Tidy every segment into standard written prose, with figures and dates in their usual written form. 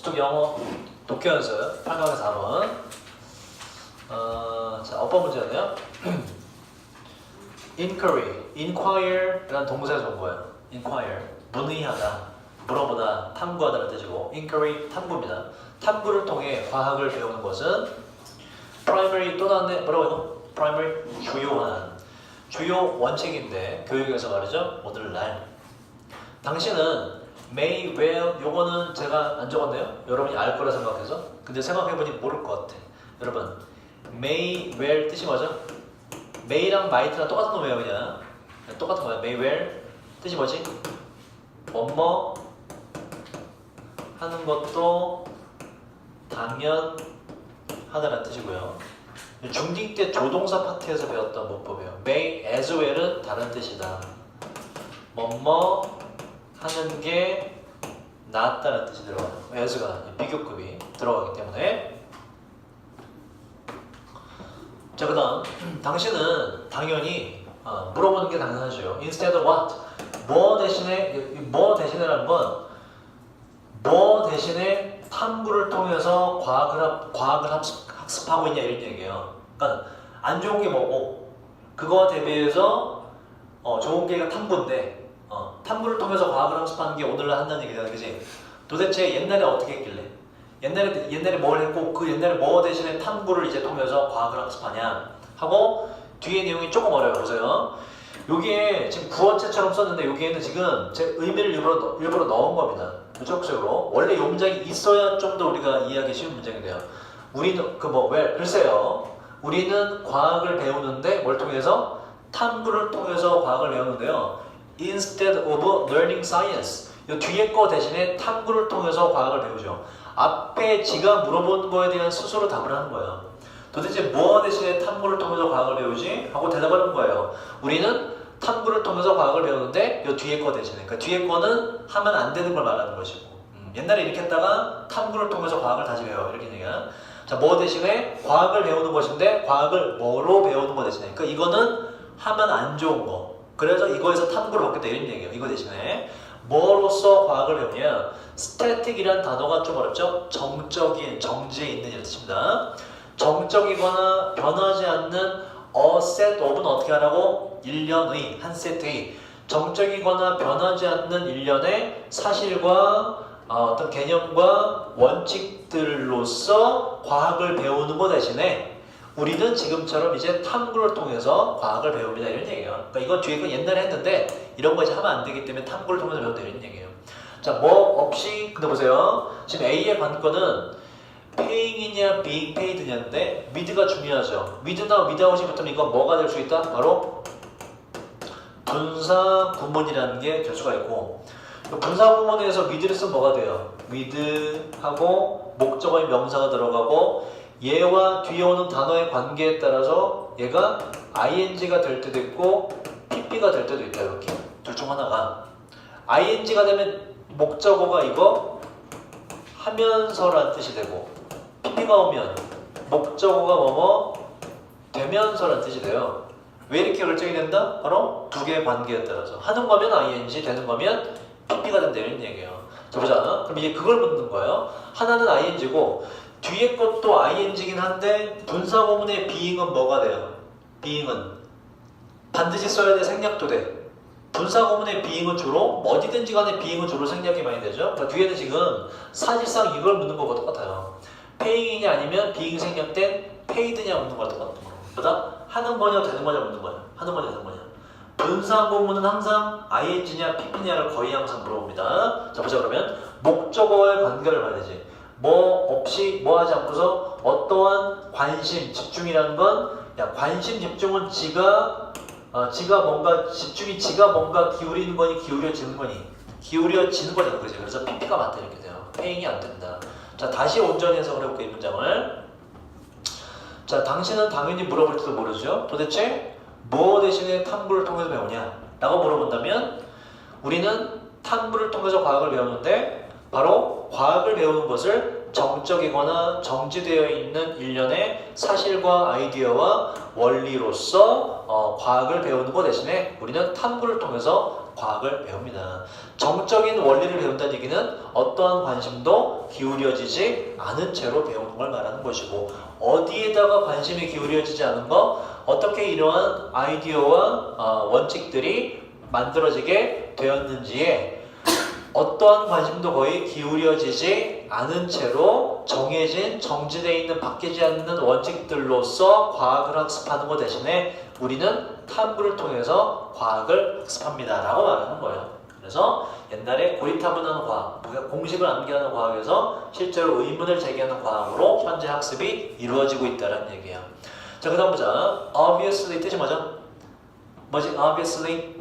수특 영어 독해 연습 8강에서 4번. 자, 어법 문제는요. inquire라는 동사에서 온 거예요. inquire, 문의하다, 물어보다, 탐구하다는 뜻이고, inquiry, 탐구입니다. 탐구를 통해 과학을 배우는 것은 primary, 또 나왔네, 뭐라고요? primary, 주요 원칙인데, 교육에서 말이죠. 오늘날 당신은 may well, 요거는 제가 안 적었네요. 여러분이 알 거라 생각해서. 근데 생각해보니 모를 것 같아. 여러분, may well 뜻이 뭐죠? may랑 might랑 똑같은 놈이에요. 그냥 똑같은 거야. may well 뜻이 뭐지? 뭐뭐 하는 것도 당연하다는 뜻이고요. 중딩 때 조동사 파트에서 배웠던 문법이에요. may as well은 다른 뜻이다. 뭐뭐 하는 게 낫다는 뜻이 들어가요. as가 비교급이 들어가기 때문에. 자, 그 다음 당신은 당연히 물어보는 게 당연하죠. instead of what? 뭐 대신에라는 건 뭐 대신에 탐구를 통해서 과학을 학습하고 있냐 이런 얘기예요. 그러니까 안 좋은 게 뭐고 그거와 대비해서 좋은 게가 탐구인데 탐구를 통해서 과학을 학습하는 게 오늘날 한다는 얘기잖아, 그지? 도대체 옛날에 어떻게 했길래? 옛날에 뭘 했고 그 옛날에 뭐 대신에 탐구를 이제 통해서 과학을 학습하냐 하고 뒤에 내용이 조금 어려워요. 보세요. 여기에 지금 구어체처럼 썼는데 여기에는 지금 제 의미를 일부러 넣은 겁니다. 무적적으로 원래 이 문장이 있어야 좀 더 우리가 이해하기 쉬운 문장이 돼요. 우리는 글쎄요. 우리는 과학을 배우는데 뭘 통해서? 탐구를 통해서 과학을 배우는데요. Instead of learning science. 이 뒤에 거 대신에 탐구를 통해서 과학을 배우죠. 앞에 지가 물어본 거에 대한 스스로 답을 하는 거예요. 도대체 뭐 대신에 탐구를 통해서 과학을 배우지? 하고 대답하는 거예요. 우리는 탐구를 통해서 과학을 배우는데 이 뒤에 거 대신에. 그러니까 뒤에 거는 하면 안 되는 걸 말하는 것이고 옛날에 이렇게 했다가 탐구를 통해서 과학을 다시 배워. 이렇게 얘기야. 자, 뭐 대신에 과학을 배우는 것인데 과학을 뭐로 배우는 거 대신에. 그러니까 이거는 하면 안 좋은 거. 그래서 이거에서 탐구를 받겠다 이런 얘기예요. 이거 대신에. 뭐로써 과학을 배우냐? static이란 단어가 좀 어렵죠? 정적인, 정지에 있는 이런 뜻입니다. 정적이거나 변하지 않는 a set of는 어떻게 하라고? 일련의, 한 세트의 정적이거나 변하지 않는 일련의 사실과 어떤 개념과 원칙들로서 과학을 배우는 것 대신에 우리는 지금처럼 이제 탐구를 통해서 과학을 배웁니다 이런 얘기예요. 그러니까 이건 뒤에 거 옛날에 했는데 이런 거 이제 하면 안 되기 때문에 탐구를 통해서 배운다 이런 얘기예요. 자, 뭐 없이 근데 보세요. 지금 A의 관건은 paying이냐 being paid냐인데 with가 중요하죠. with나 without이 붙으면 이건 뭐가 될 수 있다? 바로 분사 구문이라는 게 될 수가 있고 분사 구문에서 with를 쓰면 뭐가 돼요? with하고 목적어인 명사가 들어가고 얘와 뒤에 오는 단어의 관계에 따라서 얘가 ing가 될 때도 있고 pp가 될 때도 있다. 이렇게 둘 중 하나가 ing가 되면 목적어가 이거 하면서라는 뜻이 되고 pp가 오면 목적어가 뭐뭐 되면서라는 뜻이 돼요. 왜 이렇게 결정이 된다? 바로 두 개의 관계에 따라서 하는 거면 ing, 되는 거면 pp가 된다 이런 얘기예요. 자, 보자. 그럼 이제 그걸 묻는 거예요. 하나는 ing고 뒤에 것도 ing이긴 한데 분사구문의 being은 뭐가 돼요? being은 반드시 써야 돼. 생략도 돼. 분사구문의 being은 주로 어디든지 간에 being은 주로 생략이 많이 되죠. 그러니까 뒤에는 지금 사실상 이걸 묻는 거과 똑같아요. paying이냐 아니면 being 생략된 paid냐 묻는 거랑 똑같은 거예요. 그러다 하는 거냐 되는 거냐 묻는 거예요. 하는 거냐 되는 거냐. 분사구문은 항상 ing냐 pp냐를 거의 항상 물어봅니다. 자, 보자. 그러면 목적어와의 관계를 봐야 되지. 뭐 없이 뭐 하지 않고서 어떠한 관심, 집중이라는 건 관심, 집중은 지가 뭔가 집중이 지가 뭔가 기울이는 거니 기울여지는 거니 기울여지는 거잖아. 그죠? 그래서 pp가 맞다 이렇게 돼요. paying이 안 된다. 자, 다시 온전히 해석을 해볼게요. 이 문장을. 자, 당신은 당연히 물어볼지도 모르죠. 도대체 뭐 대신에 탐구를 통해서 배우냐? 라고 물어본다면 우리는 탐구를 통해서 과학을 배우는데 바로 과학을 배우는 것을 정적이거나 정지되어 있는 일련의 사실과 아이디어와 원리로서 과학을 배우는 것 대신에 우리는 탐구를 통해서 과학을 배웁니다. 정적인 원리를 배운다는 얘기는 어떠한 관심도 기울여지지 않은 채로 배우는 걸 말하는 것이고, 어디에다가 관심이 기울여지지 않은 거, 어떻게 이러한 아이디어와 원칙들이 만들어지게 되었는지에 어떠한 관심도 거의 기울여지지 않은 채로 정해진, 정지되어 있는, 바뀌지 않는 원칙들로서 과학을 학습하는 것 대신에 우리는 탐구를 통해서 과학을 학습합니다 라고 말하는 거예요. 그래서 옛날에 고리타분한 과학, 공식을 암기하는 과학에서 실제로 의문을 제기하는 과학으로 현재 학습이 이루어지고 있다는 얘기예요. 자, 그 다음 보자. obviously 뜻이 뭐죠? 뭐지? obviously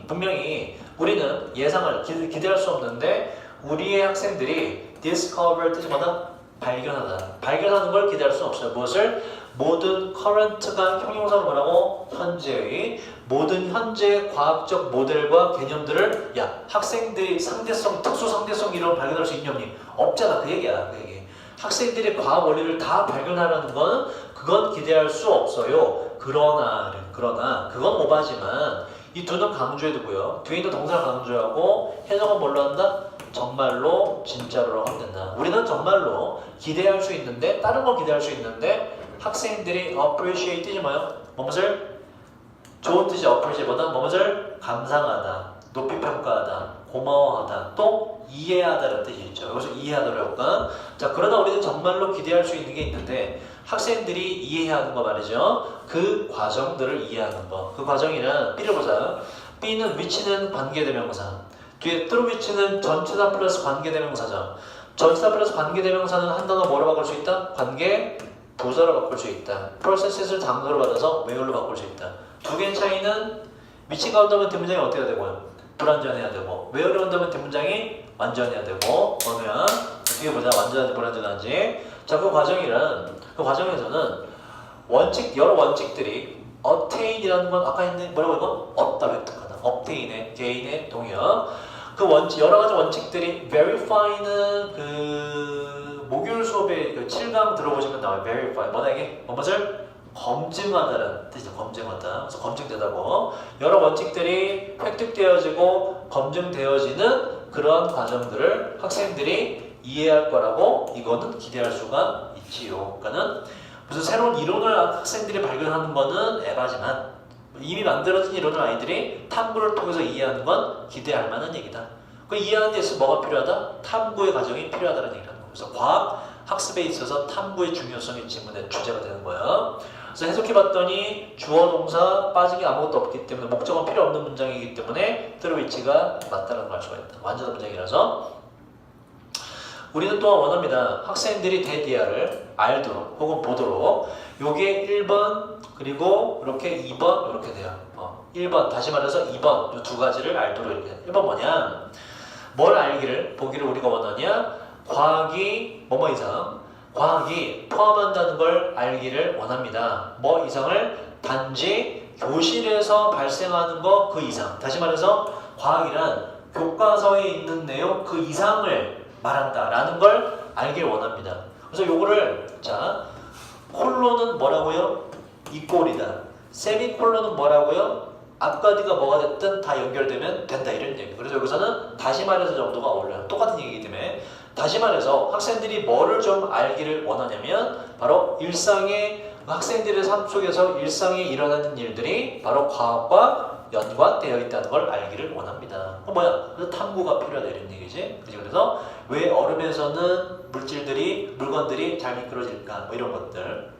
분명히 우리는 예상을 기대할 수 없는데 우리의 학생들이 discover 뜻이 뭐다? 발견하는 걸 기대할 수는 없어요. 무엇을? 모든 current가 형용사로 뭐라고? 현재의 모든 현재 과학적 모델과 개념들을 학생들이 상대성, 특수 상대성 이런 걸 발견할 수 있냐니? 없잖아. 그 얘기야. 그 얘기. 학생들이 과학 원리를 다 발견하라는 건 그건 기대할 수 없어요. 그러나 그건 오바지만 이 두는 강조해두고요. 뒤에 있는 동사를 강조하고 해석은 뭘로 한다? 정말로, 진짜로라고 하면 된다. 우리는 정말로 기대할 수 있는데, 다른 걸 기대할 수 있는데 학생들이 appreciate 뜻이 뭐예요? 뭐뭇을? 좋은 뜻이 appreciate보다 뭐뭇을? 감상하다, 높이 평가하다, 고마워하다, 또 이해하다라는 뜻이 있죠. 여기서 이해하다라고 할까? 자, 그러나 우리는 정말로 기대할 수 있는 게 있는데 학생들이 이해해야 하는 거 말이죠. 그 과정들을 이해하는 거. 그 과정이란 B를 보자. B는 위치는 관계대명사. 뒤에 through 위치는 전치사 플러스 관계대명사죠. 전치사 플러스 관계대명사는 한 단어 뭐로 바꿀 수 있다? 관계 부사로 바꿀 수 있다. 프로세스를 장소로 받아서 where로 바꿀 수 있다. 두 개의 차이는 위치가 온다면 뒷문장이 어떻게 해야 되고요? 불완전해야 되고, where로 온다면 뒷문장이 완전해야 되고, 어느야 뒤에 보자. 완전한지 불완전한지. 자, 그 과정에서는 여러 원칙들이 attain이라는 건 아까 했는 뭐라고 이거? 얻다, 획득하다. obtain의 개인의 동의어. 그 여러 가지 원칙들이 verify는 그 모듈 수업의 그 7강 들어보시면 나와요. verify. 뭐다 이게? 무엇을? 검증하다라는 뜻이죠. 검증하다. 그래서 검증되다고. 여러 원칙들이 획득되어지고 검증되어지는 그런 과정들을 학생들이 이해할 거라고 이거는 기대할 수가 있지요. 그러니까는 무슨 새로운 이론을 학생들이 발견하는 거는 에바지만 이미 만들어진 이론을 아이들이 탐구를 통해서 이해하는 건 기대할 만한 얘기다. 그 이해하는 데 있어서 뭐가 필요하다? 탐구의 과정이 필요하다는 얘기라는 거예요. 그래서 과학 학습에 있어서 탐구의 중요성이 질문의 주제가 되는 거예요. 그래서 해석해봤더니 주어 동사 빠지기 아무것도 없기 때문에 목적은 필요 없는 문장이기 때문에 through 위치가 맞다는 걸 알 수가 있다. 완전한 문장이라서 우리는 또한 원합니다. 학생들이 대디아를 알도록 혹은 보도록 요게 1번 그리고 이렇게 2번 이렇게 돼요. 1번 다시 말해서 2번 이 두 가지를 알도록 이렇게 돼요. 1번 뭐냐? 뭘 알기를 보기를 우리가 원하냐? 과학이 뭐뭐 이상 과학이 포함한다는 걸 알기를 원합니다. 뭐 이상을? 단지 교실에서 발생하는 거 그 이상. 다시 말해서 과학이란 교과서에 있는 내용 그 이상을 말한다라는 걸 알길 원합니다. 그래서 요거를 자 콜론은 뭐라고요? 이꼴이다. 세미콜론은 뭐라고요? 앞과 뒤가 뭐가 됐든 다 연결되면 된다 이런 얘기. 그래서 여기서는 다시 말해서 정도가 어울려요. 똑같은 얘기이기 때문에 다시 말해서 학생들이 뭐를 좀 알기를 원하냐면 바로 일상의 학생들의 삶 속에서 일상에 일어나는 일들이 바로 과학과 연관되어 있다는 걸 알기를 원합니다. 뭐야? 그래서 탐구가 필요하다 이런 얘기지. 그래서 왜 얼음에서는 물건들이 잘 미끄러질까? 뭐 이런 것들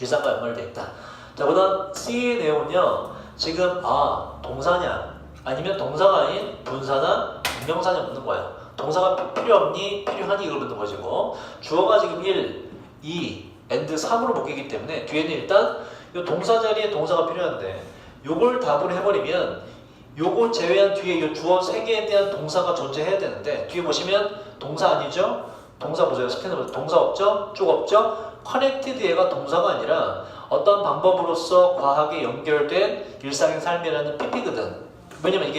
일상과 연결되어 있다. 자, 그다음 C의 내용은요. 지금 동사냐 아니면 동사가 아닌 분사나 분명사냐 묻는 거야. 동사가 필요 없니? 필요하니? 이걸 묻는 것이고 주어가 지금 1, 2, and 3으로 묶이기 때문에 뒤에는 일단 이 동사 자리에 동사가 필요한데 요걸 답을 해버리면 요거 제외한 뒤에 이 주어 3개에 대한 동사가 존재해야 되는데 뒤에 보시면 동사 아니죠? 동사 보세요. 스캔으로 동사 없죠? 쭉 없죠? connected 얘가 동사가 아니라 어떤 방법으로서 과학에 연결된 일상의 삶이라는 PP거든. 왜냐면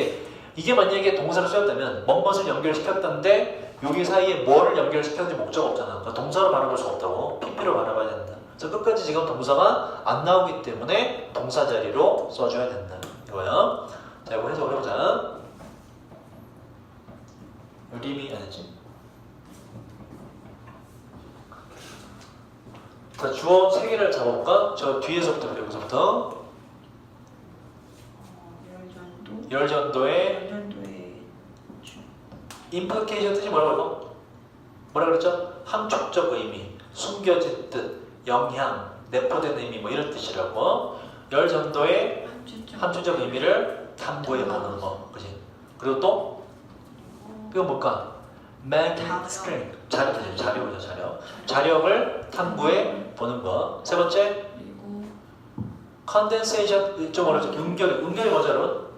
이게 만약에 동사를 쓰였다면 뭔것을 연결시켰다는데 여기 사이에 뭐를 연결시켰는지 목적 없잖아. 그러니까 동사로 바라볼 수 없다고 PP로 바라봐야 된다. 그래서 끝까지 지금 동사가 안 나오기 때문에 동사 자리로 써줘야 된다. 이거요. 자, 이거 해석을 해보자. 림이 아니지? 자, 주어 3개를 잡아볼까? 저 뒤에서부터 여기서부터. 열전도의 implication 뜻이 뭐라고 이거? 뭐라 그랬죠? 함축적 의미, 숨겨진 뜻, 영향, 내포된 의미 뭐 이런 뜻이라고. 열전도의 함축적 의미를 탐구해 보는 거, 그지? 그리고 또 이거 뭘까? magnetic 자료죠, 자료. 자력을 탐구해 보는 거. 세 번째, condensation 좀 어렵죠. 음결이 뭐죠, 여러분?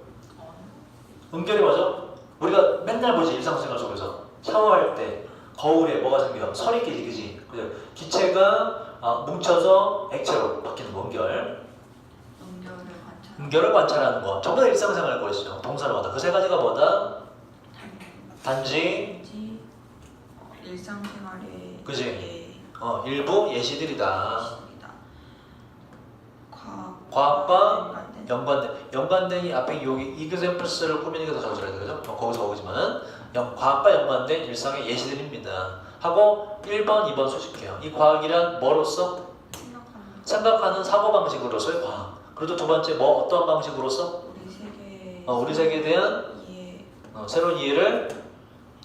음결이 뭐죠? 우리가 맨날 보지 일상생활 속에서 샤워할 때 거울에 뭐가 생겨? 설이 끼지, 그지? 기체가 뭉쳐서 액체로 바뀌는 거, 음결을 관찰하는 거. 전부 다 일상생활 거였죠. 동사로 하다. 그 세 가지가 뭐다? 단지 일상생활의 그지? 일부 예시들이다. 과학과 연관된 앞에 여기 examples를 꾸미는 게 더 적절해요, 그죠? 거기서 오지만 과학과 연관된 일상의 예시들입니다. 하고 1번, 2번 소식해요. 이 과학이란 뭐로서? 생각하는 사고방식으로서의 과학. 그리고 두 번째 뭐 어떠한 방식으로서? 우리 세계에 대한 새로운 이해를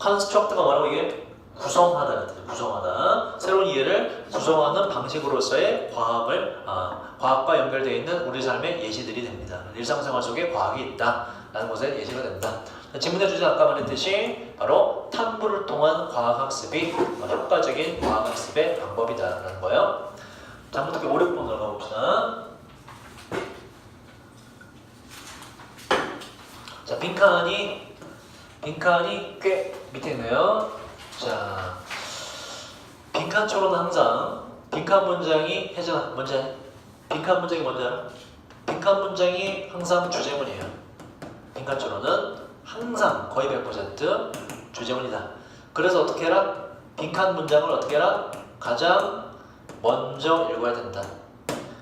construct가 뭐라고 이게? 구성하다. 새로운 이해를 구성하는 방식으로서의 과학과 연결되어 있는 우리 삶의 예시들이 됩니다. 일상생활 속에 과학이 있다라는 것에 예시가 된다. 지문의 주제 아까 말했듯이 바로 탐구를 통한 과학학습이 효과적인 과학학습의 방법이다라는 거예요. 다음부터 5, 6번 들어가 봅시다. 자, 빈칸이 꽤 밑에 있네요. 자, 빈칸처럼은 항상 빈칸 문장이 빈칸 문장이 뭔지 알아? 빈칸 문장이 항상 주제문이에요. 빈칸처럼은 항상 거의 100% 주제문이다. 그래서 어떻게 해라? 빈칸 문장을 어떻게 해라? 가장 먼저 읽어야 된다.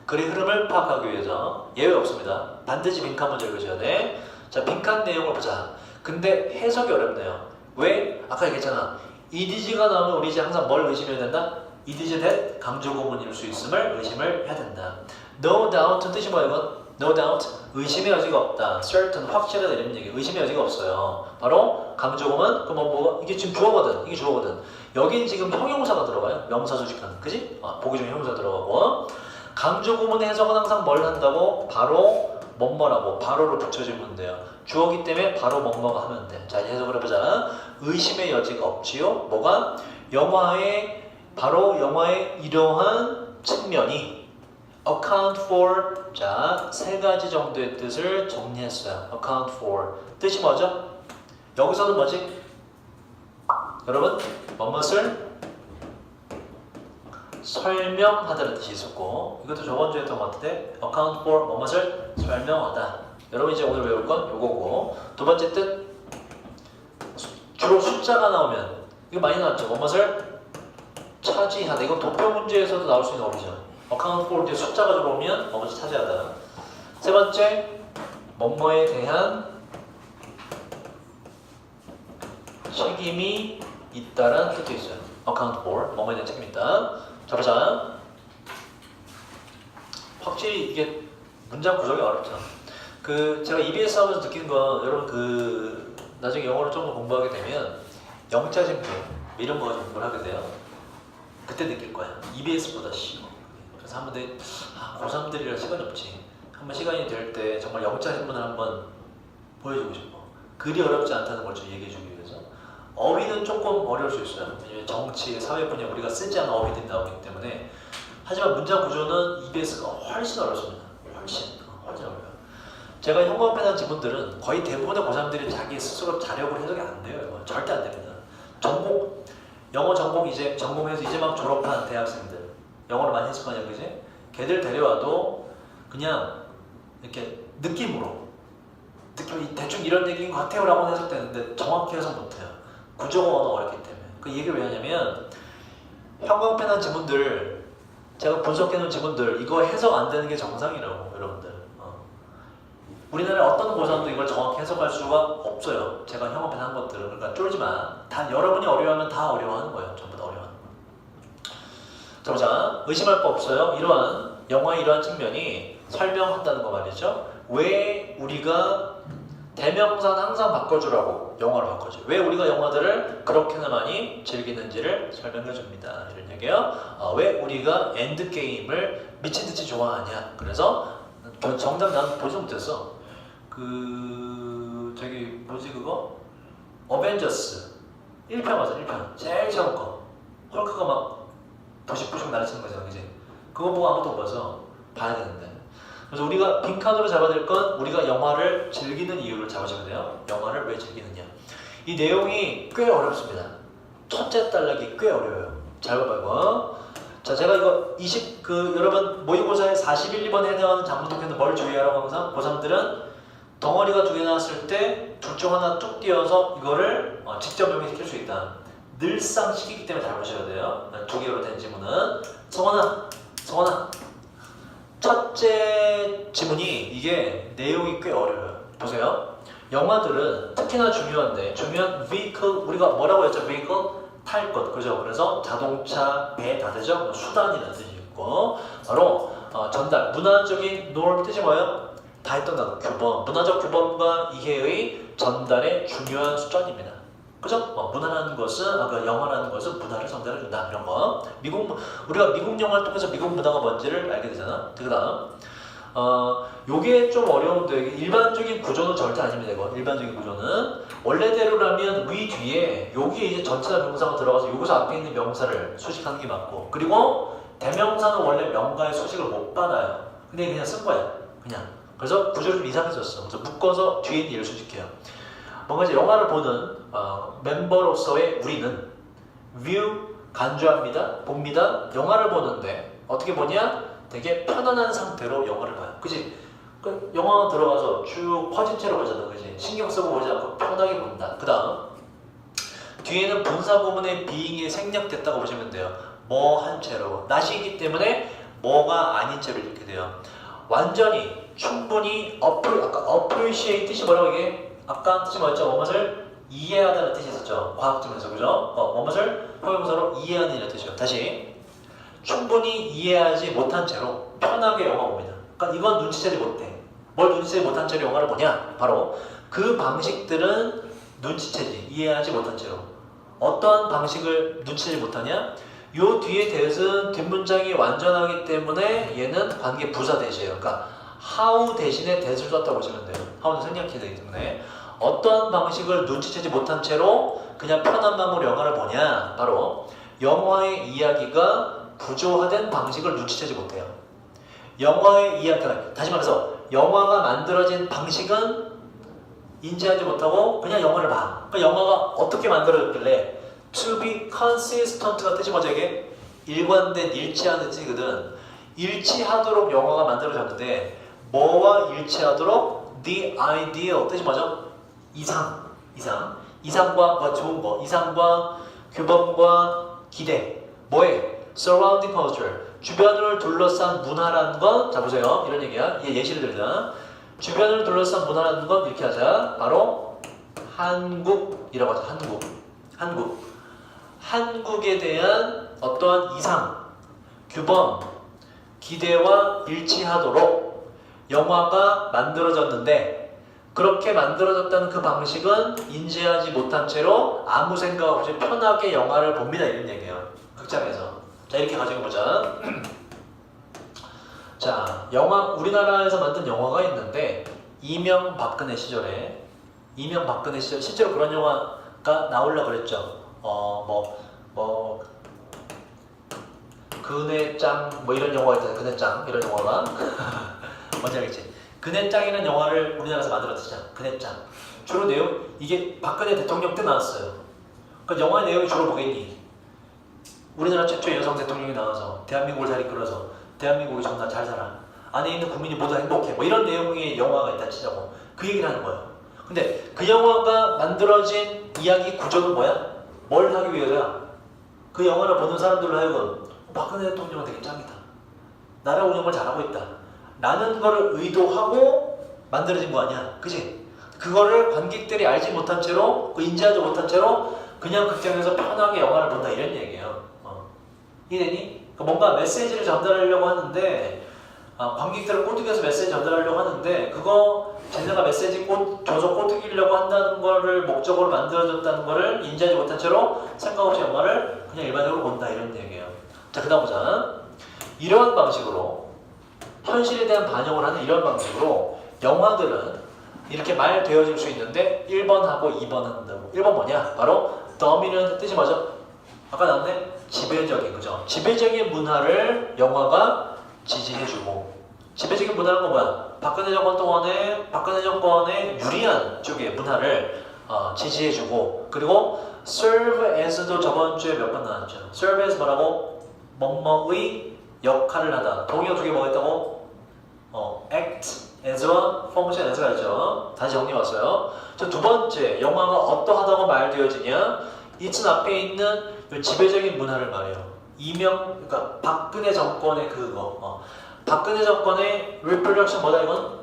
글의 흐름을 파악하기 위해서 예외 없습니다. 반드시 빈칸 먼저 읽으셔야 돼. 자, 빈칸 내용을 보자. 근데 해석이 어렵네요. 왜? 아까 얘기했잖아. EDG가 나오면 우리 이제 항상 뭘 의심해야 된다? EDG that 강조 구문일 수 있음을 의심을 해야 된다. No doubt 뜻이 뭐야 이건? No doubt 의심의 여지가 없다. certain 확실하다 이런 얘기. 의심의 여지가 없어요. 바로 강조 구문. 그럼 뭐 이게 지금 주어거든. 이게 주어거든. 여긴 지금 형용사가 들어가요. 명사 수식하는. 그지? 보기 중에 형용사 들어가고. 강조 구문의 해석은 항상 뭘 한다고? 바로 뭐뭐라고 바로를 붙여주면 돼요. 주어기 때문에 바로 뭐뭐가 하면 돼. 자, 이제 해석을 해보자. 의심의 여지가 없지요. 뭐가? 영화의 이러한 측면이 account for 자, 3가지 정도의 뜻을 정리했어요. account for 뜻이 뭐죠? 여기서는 뭐지? 여러분, 뭐뭇을 설명하다는 뜻이 있었고, 이것도 저번 주에 했던 것 같은데 account for 뭐뭇을 설명하다. 여러분 이제 오늘 외울 건 요거고, 두 번째 뜻 주로 숫자가 나오면 이거 많이 나왔죠. 뭐뭇을 차지하다. 이건 도표 문제에서도 나올 수 있는 어휘죠. account for 뒤에 숫자가 들어오면 뭐뭇을 차지하다. 세 번째 뭐뭐에 대한 책임이 있다라는 뜻도 있어요. account for 뭐뭐에 대한 책임이 있다. 자, 보자. 확실히 이게 문장 구성이 어렵죠. 제가 EBS 하면서 느낀 건, 여러분 나중에 영어를 좀 더 공부하게 되면 영자 진표 이런 거 공부를 하게 돼요. 그때 느낄 거야. EBS보다 쉬워. 그래서 한번 고3들이라 시간이 없지. 한번 시간이 될 때 정말 영자 신문을 한번 보여주고 싶어. 글이 어렵지 않다는 걸 좀 얘기해주기 위해서. 어휘는 조금 어려울 수 있어요. 왜냐면 정치, 사회 분야 우리가 쓰지 않은 어휘들이 나오기 때문에. 하지만 문장 구조는 EBS가 훨씬 어렵습니다. 훨씬 어려워요. 제가 형광펜한 지문들은 거의 대부분의 고3들이 자기 스스로 자력으로 해석이 안 돼요. 이거 절대 안 됩니다. 영어 전공 이제 전공해서 이제 막 졸업한 대학생들, 영어를 많이 해석하냐 그지? 걔들 데려와도 그냥 이렇게 느낌이 대충 이런 얘기인 것 같아요 라고 해석되는데 정확히 해석 못해요. 구조가 어렵기 때문에. 그 얘기를 왜 하냐면, 형광펜한 지문들, 제가 분석해놓은 지문들 이거 해석 안 되는 게 정상이라고. 여러분들 우리나라의 어떤 고사도 이걸 정확히 해석할 수가 없어요. 제가 형업해 한 것들은. 그러니까 쫄지 마. 다 여러분이 어려워하면 다 어려워하는 거예요. 전부 다 어려워하는 거예요. 자, 보자. 의심할 거 없어요. 이러한 영화의 이러한 측면이 설명한다는 거 말이죠. 왜 우리가 대명사는 항상 바꿔주라고 영어로 바꿔줘. 왜 우리가 영화들을 그렇게나 많이 즐기는지를 설명해 줍니다. 이런 얘기예요. 왜 우리가 엔드게임을 미친듯이 좋아하냐. 그래서 정작 난 보지 못했어. 저기 뭐지 그거? 어벤져스 1편 맞아. 1편 제일 처음 거. 헐크가 막 부식부식 날아치는 거잖아, 그지? 그거 보고 아무도 못 봐서 봐야 되는데. 그래서 우리가 빈칸으로 잡아야 될 건 우리가 영화를 즐기는 이유를 잡아줘야 돼요. 영화를 왜 즐기느냐. 이 내용이 꽤 어렵습니다. 첫째 단락이 꽤 어려워요. 잘 봐봐요. 자, 제가 이거 여러분 모의고사에 41, 2번에 해당하는 장문독해는 뭘 주의하라고 항상 고3들은 덩어리가 두 개 나왔을 때 둘 중 하나 뚝 띄어서 이거를 직접 적용시킬 수 있다. 늘상 시키기 때문에 잘 보셔야 돼요. 두 개로 된 지문은 성원아 첫째 지문이 이게 내용이 꽤 어려워요. 보세요. 영화들은 특히나 중요한 vehicle, 우리가 뭐라고 했죠? vehicle? 탈 것, 그죠? 그래서 자동차, 배 다 되죠? 수단이라는 뜻이 있고 바로 전달, 문화적인 norm 뜻이 뭐예요? 다 했던 단어, 규범, 문화적 규범과 이해의 전달의 중요한 수단입니다. 그죠? 문화라는 것은, 영화라는 것은 문화를 전달해준다. 이런 거. 우리가 미국 영화를 통해서 미국 문화가 뭔지를 알게 되잖아. 그 다음, 요게 좀 어려운데, 일반적인 구조는 절대 아닙니다. 이거. 일반적인 구조는. 원래대로라면 위 뒤에, 여기에 이제 전치사 명사가 들어가서 여기서 앞에 있는 명사를 수식하는 게 맞고, 그리고 대명사는 원래 명가의 수식을 못 받아요. 근데 그냥 쓴 거야. 그냥. 그래서 구조를 좀 이상해졌어. 그래서 묶어서 뒤에 있는 얘를 수식해요. 뭔가 이제 영화를 보는 멤버로서의 우리는 view 간주합니다. 봅니다. 영화를 보는데 어떻게 보냐? 되게 편안한 상태로 영화를 봐요. 그치? 영화 들어가서 쭉 퍼진 채로 보잖아. 그치? 신경 쓰고 보지 않고 편하게 본다. 그 다음 뒤에는 분사 구문의 being이 생략됐다고 보시면 돼요. 뭐 한 채로. not이기 때문에 뭐가 아닌 채로 이렇게 돼요. 완전히 충분히 appreciate 뜻이 뭐라고 이게? 아까 뜻이 뭐였죠? 뭐뭇을 이해하다는 뜻이 있었죠. 과학적에서 그죠? 뭐뭇을 포용사로 이해하는 이라는 뜻이요. 다시 충분히 이해하지 못한 채로 편하게 영화 봅니다. 그러니까 이건 눈치채지 못해. 뭘 눈치채지 못한 채로 영화를 보냐? 바로 그 방식들은 눈치채지 이해하지 못한 채로. 어떠한 방식을 눈치채지 못하냐? 요 뒤에 대신 뒷문장이 완전하기 때문에 얘는 관계 부사 대시예요. 그러니까 how 대신에 that을 썼다고 보시면 돼요. how는 생략해야 되기 때문에 어떤 방식을 눈치채지 못한 채로 그냥 편한 마음으로 영화를 보냐? 바로 영화의 이야기가 구조화된 방식을 눈치채지 못해요. 영화의 이야기가, 다시 말해서 영화가 만들어진 방식은 인지하지 못하고 그냥 영화를 봐. 그러니까 영화가 어떻게 만들어졌길래 to be consistent가 뜻이 뭐죠? 이게 일관된 일치하는 뜻이거든. 일치하도록 영화가 만들어졌는데 뭐와 일치하도록 the ideal 뜻이 뭐죠? 이상과 좋은 거, 이상과 규범과 기대, 뭐에? surrounding culture, 주변을 둘러싼 문화라는 건, 자 보세요, 이런 얘기야. 예시를 들자. 주변을 둘러싼 문화라는 건 이렇게 하자. 바로 한국이라고 하자. 한국에 대한 어떠한 이상, 규범, 기대와 일치하도록 영화가 만들어졌는데 그렇게 만들어졌다는 그 방식은 인지하지 못한 채로 아무 생각 없이 편하게 영화를 봅니다. 이런 얘기예요. 극장에서. 자, 이렇게 가져보자. 자, 우리나라에서 만든 영화가 있는데 이명박근혜 시절에 실제로 그런 영화가 나오려고 그랬죠. 그네짱 뭐 이런 영화가 있잖아요. 그네짱 이런 영화가 뭔지 알겠지? 그네짱이라는 영화를 우리나라에서 만들었잖아. 그네짱. 주로 내용 이게 박근혜 대통령 때 나왔어요. 그러니까 영화의 내용이 주로 뭐겠니? 우리나라 최초의 여성 대통령이 나와서 대한민국을 잘 이끌어서 대한민국이 정말 잘 살아. 안에 있는 국민이 모두 행복해. 뭐 이런 내용의 영화가 있다 치자고. 그 얘기를 하는 거예요. 근데 그 영화가 만들어진 이야기 구조는 뭐야? 뭘 하기 위해서야? 그 영화를 보는 사람들로 하여금 박근혜 대통령은 되게 짱이다. 나라 운영을 잘하고 있다. 라는 거를 의도하고 만들어진 거 아니야, 그지? 그거를 관객들이 알지 못한 채로, 인지하지 못한 채로 그냥 극장에서 편하게 영화를 본다 이런 얘기예요. 이해되니? 그러니까 뭔가 메시지를 전달하려고 하는데 관객들을 꼬드겨서 메시지 전달하려고 하는데 그거 쟤네가 메시지 줘서 꼬드기려고 한다는 거를 목적으로 만들어졌다는 거를 인지하지 못한 채로 생각 없이 영화를 그냥 일반적으로 본다 이런 얘기예요. 자, 그 다음 보자. 이러한 방식으로 현실에 대한 반영을 하는 이런 방식으로 영화들은 이렇게 말되어질 수 있는데 1번하고 2번 한다고. 1번 뭐냐? 바로 dominant 뜻이 뭐죠? 아까 나왔네? 지배적인, 그죠? 지배적인 문화를 영화가 지지해주고, 지배적인 문화는 건 뭐야? 박근혜 정권 동안에 박근혜 정권의 유리한 쪽의 문화를 지지해주고, 그리고 serve as도 저번 주에 몇 번 나왔죠? serve as 뭐라고? 뭐뭐의 역할을 하다. 동의어 두 개 뭐가 있다고? act as와 function as가 있죠. 다시 정리 왔어요. 저 두 번째, 영화가 어떠하다고 말되어지냐? 이층 앞에 있는 지배적인 문화를 말해요. 그러니까 박근혜 정권의 그거. 박근혜 정권의 reproduction 뭐다 이건?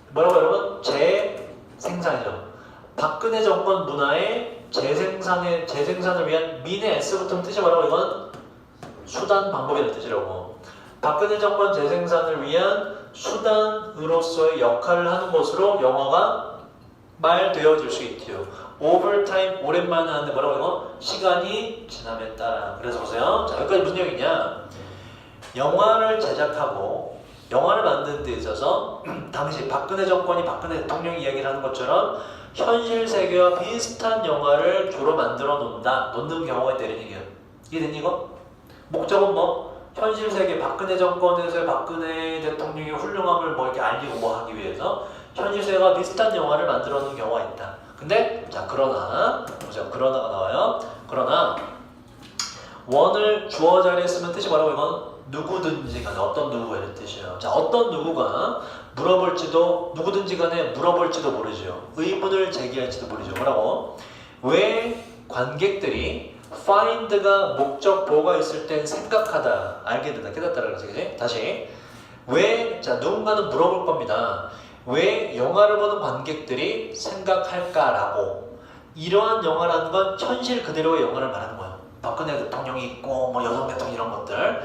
뭐라고 여러분? 재생산이죠. 박근혜 정권 문화의 재생산을 위한 민의 S부터 뜻이 뭐라고 이건? 수단 방법이라는 뜻이라고. 박근혜 정권 재생산을 위한 수단으로서의 역할을 하는 것으로 영화가 말되어질 수 있죠. 오버타임 오랜만에 하는데 뭐라고 이거? 시간이 지남에 따라. 그래서 보세요. 자, 여기까지 무슨 얘기냐? 영화를 제작하고 영화를 만드는 데 있어서 당시 박근혜 정권이 박근혜 대통령이 이야기를 하는 것처럼 현실 세계와 비슷한 영화를 주로 만들어 놓는 경우가 있다 이런 얘기예요. 이해됐니 이거? 목적은 뭐? 현실 세계 박근혜 정권에서의 박근혜 대통령의 훌륭함을 뭐 이렇게 알리고 뭐 하기 위해서 현실 세계와 비슷한 영화를 만들어 놓는 경우가 있다. 근데 자 그러나 보세요. 그러나가 나와요. 그러나 원을 주어 자리에 쓰면 뜻이 뭐라고 이건? 누구든지 간에 어떤 누구가 이런 뜻이에요. 자 어떤 누구가 물어볼지도 누구든지 간에 물어볼지도 모르죠. 의문을 제기할지도 모르죠. 뭐라고? 왜 관객들이 find가 목적 보호가 있을 땐 생각하다, 알게 된다, 깨닫다라는 거지. 다시 자 누군가는 물어볼 겁니다. 왜 영화를 보는 관객들이 생각할까라고. 이러한 영화라는 건 현실 그대로의 영화를 말하는 거예요. 박근혜 대통령이 있고 뭐 여성 대통령 이런 것들.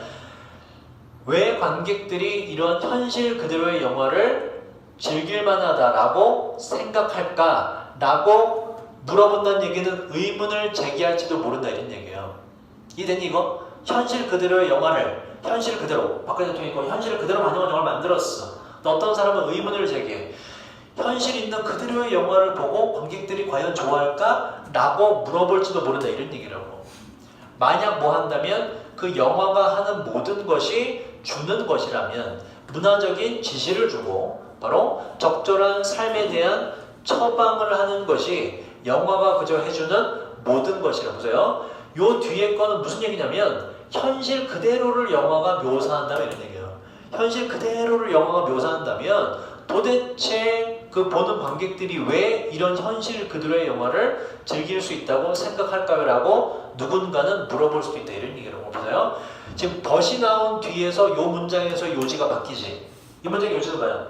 왜 관객들이 이런 현실 그대로의 영화를 즐길만하다라고 생각할까라고 물어본다는 얘기는 의문을 제기할지도 모른다 이런 얘기예요. 이해되니 이거? 현실 그대로의 영화를 현실 그대로 박근혜 대통령이 있고 현실을 그대로 반영한 영화를 만들었어. 어떤 사람은 의문을 제기해. 현실 있는 그대로의 영화를 보고 관객들이 과연 좋아할까? 라고 물어볼지도 모른다 이런 얘기라고. 만약 뭐 한다면 그 영화가 하는 모든 것이 주는 것이라면 문화적인 지시를 주고 바로 적절한 삶에 대한 처방을 하는 것이 영화가 그저 해주는 모든 것이라고. 보세요. 요 뒤에 거는 무슨 얘기냐면 현실 그대로를 영화가 묘사한다면 이런 얘기예요. 현실 그대로를 영화가 묘사한다면 도대체 그 보는 관객들이 왜 이런 현실 그대로의 영화를 즐길 수 있다고 생각할까라고 누군가는 물어볼 수도 있다 이런 얘기라고. 보세요. 지금 덫이 나온 뒤에서 요 문장에서 요지가 바뀌지. 이 문장의 요지는 뭐야?